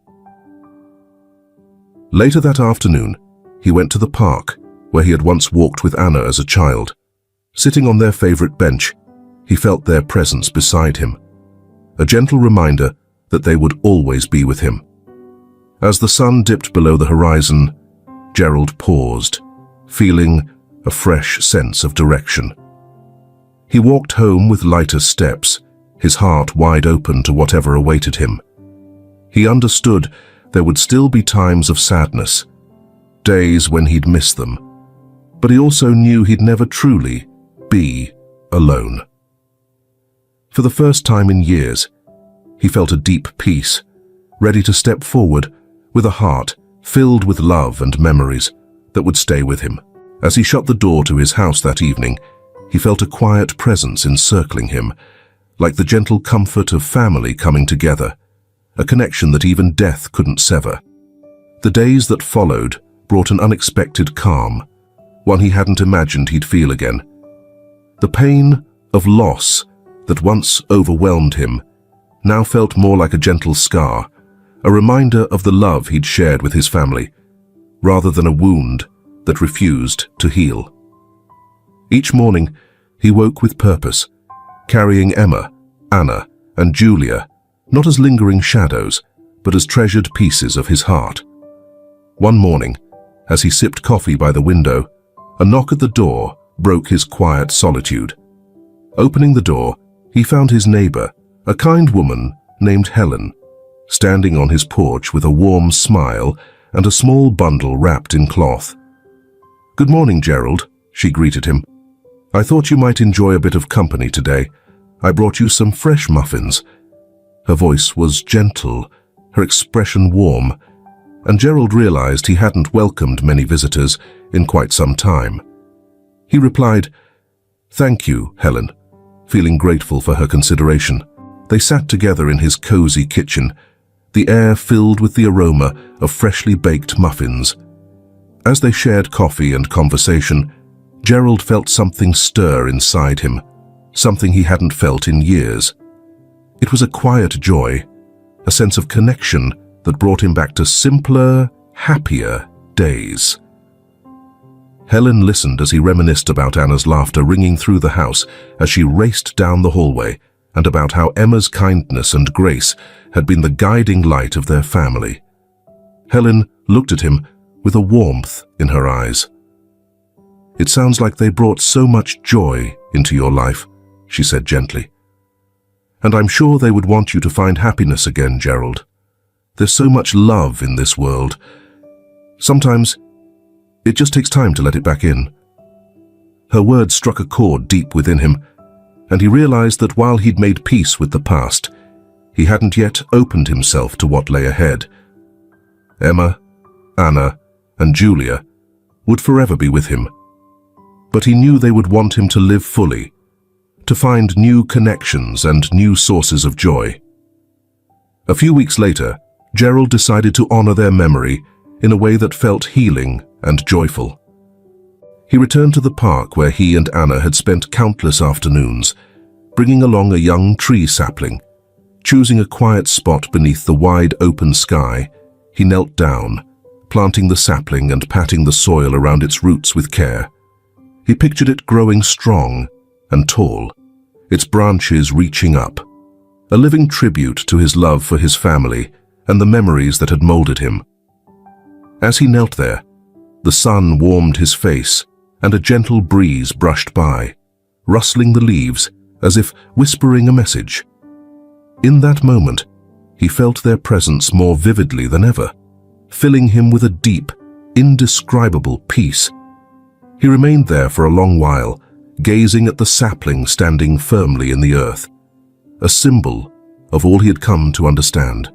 Later that afternoon, he went to the park, where he had once walked with Anna as a child. Sitting on their favorite bench, he felt their presence beside him, a gentle reminder that they would always be with him. As the sun dipped below the horizon, Gerald paused, feeling a fresh sense of direction. He walked home with lighter steps, his heart wide open to whatever awaited him. He understood there would still be times of sadness, days when he'd miss them, but he also knew he'd never truly be alone. For the first time in years, he felt a deep peace, ready to step forward with a heart filled with love and memories that would stay with him. As he shut the door to his house that evening, he felt a quiet presence encircling him, like the gentle comfort of family coming together, a connection that even death couldn't sever. The days that followed brought an unexpected calm, one he hadn't imagined he'd feel again. The pain of loss that once overwhelmed him now felt more like a gentle scar, a reminder of the love he'd shared with his family, rather than a wound that refused to heal. Each morning, he woke with purpose, carrying Emma, Anna, and Julia, not as lingering shadows, but as treasured pieces of his heart. One morning, as he sipped coffee by the window, a knock at the door broke his quiet solitude. Opening the door, he found his neighbor, a kind woman named Helen, standing on his porch with a warm smile and a small bundle wrapped in cloth. "Good morning, Gerald," she greeted him. "I thought you might enjoy a bit of company today. I brought you some fresh muffins." Her voice was gentle, her expression warm, and Gerald realized he hadn't welcomed many visitors in quite some time. He replied, "Thank you, Helen," feeling grateful for her consideration. They sat together in his cozy kitchen, the air filled with the aroma of freshly baked muffins. As they shared coffee and conversation, Gerald felt something stir inside him, something he hadn't felt in years. It was a quiet joy, a sense of connection that brought him back to simpler, happier days. Helen listened as he reminisced about Anna's laughter ringing through the house as she raced down the hallway, and about how Emma's kindness and grace had been the guiding light of their family. Helen looked at him with a warmth in her eyes. "It sounds like they brought so much joy into your life," she said gently. "And I'm sure they would want you to find happiness again, Gerald. There's so much love in this world. Sometimes it just takes time to let it back in." Her words struck a chord deep within him, and he realized that while he'd made peace with the past, he hadn't yet opened himself to what lay ahead. Emma, Anna, and Julia would forever be with him, but he knew they would want him to live fully, to find new connections and new sources of joy. A few weeks later, Gerald decided to honor their memory in a way that felt healing and joyful. He returned to the park where he and Anna had spent countless afternoons, bringing along a young tree sapling. Choosing a quiet spot beneath the wide open sky, he knelt down, planting the sapling and patting the soil around its roots with care. He pictured it growing strong and tall, its branches reaching up, a living tribute to his love for his family and the memories that had molded him. As he knelt there, the sun warmed his face, and a gentle breeze brushed by, rustling the leaves as if whispering a message. In that moment, he felt their presence more vividly than ever, filling him with a deep, indescribable peace. He remained there for a long while, gazing at the sapling standing firmly in the earth, a symbol of all he had come to understand.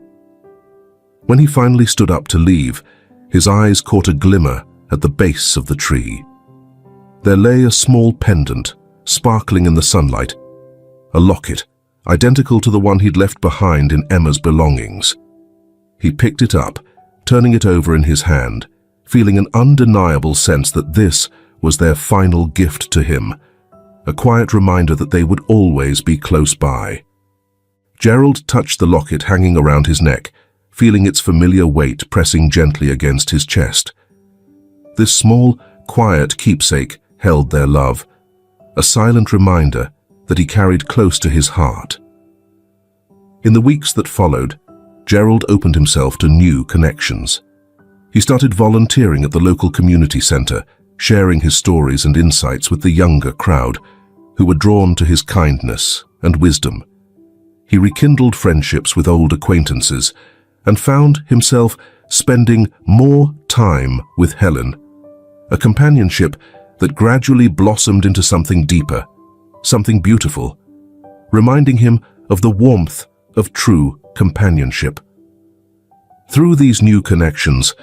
When he finally stood up to leave, his eyes caught a glimmer at the base of the tree. There lay a small pendant, sparkling in the sunlight, a locket, identical to the one he'd left behind in Emma's belongings. He picked it up, turning it over in his hand, feeling an undeniable sense that this was their final gift to him, a quiet reminder that they would always be close by. Gerald touched the locket hanging around his neck, feeling its familiar weight pressing gently against his chest. This small, quiet keepsake held their love, a silent reminder that he carried close to his heart. In the weeks that followed, Gerald opened himself to new connections. He started volunteering at the local community center, sharing his stories and insights with the younger crowd, who were drawn to his kindness and wisdom. He rekindled friendships with old acquaintances and found himself spending more time with Helen, a companionship that gradually blossomed into something deeper, something beautiful, reminding him of the warmth of true companionship. Through these new connections,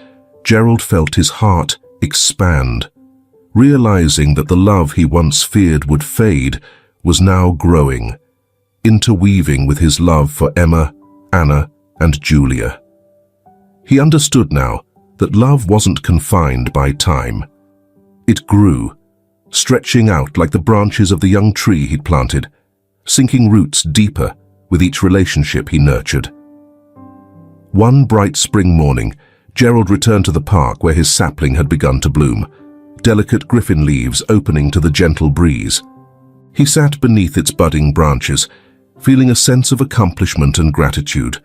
Gerald felt his heart expand, realizing that the love he once feared would fade was now growing, interweaving with his love for Emma, Anna, and Julia. He understood now that love wasn't confined by time. It grew, stretching out like the branches of the young tree he'd planted, sinking roots deeper with each relationship he nurtured. One bright spring morning, Gerald returned to the park where his sapling had begun to bloom, delicate griffin leaves opening to the gentle breeze. He sat beneath its budding branches, feeling a sense of accomplishment and gratitude,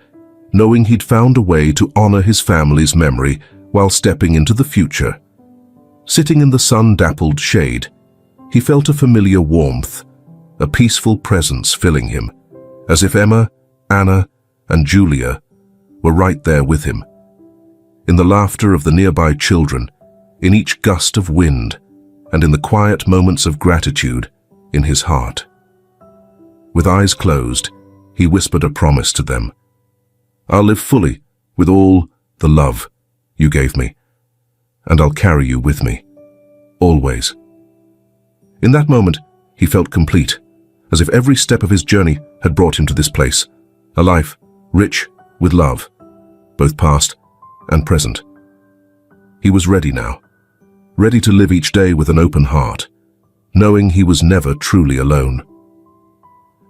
knowing he'd found a way to honor his family's memory while stepping into the future. Sitting in the sun-dappled shade, he felt a familiar warmth, a peaceful presence filling him, as if Emma, Anna, and Julia were right there with him. In the laughter of the nearby children, in each gust of wind, and in the quiet moments of gratitude in his heart. With eyes closed, he whispered a promise to them. "I'll live fully with all the love you gave me, and I'll carry you with me, always." In that moment, he felt complete, as if every step of his journey had brought him to this place, a life rich with love, both past and present. He was ready now, ready to live each day with an open heart, knowing he was never truly alone.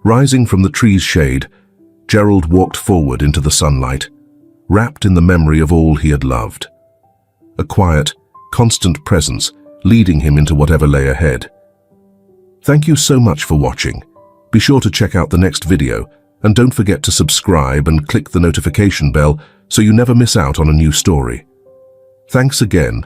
Rising from the tree's shade, Gerald walked forward into the sunlight, wrapped in the memory of all he had loved. A quiet, constant presence leading him into whatever lay ahead. Thank you so much for watching. Be sure to check out the next video, and don't forget to subscribe and click the notification bell so you never miss out on a new story. Thanks again,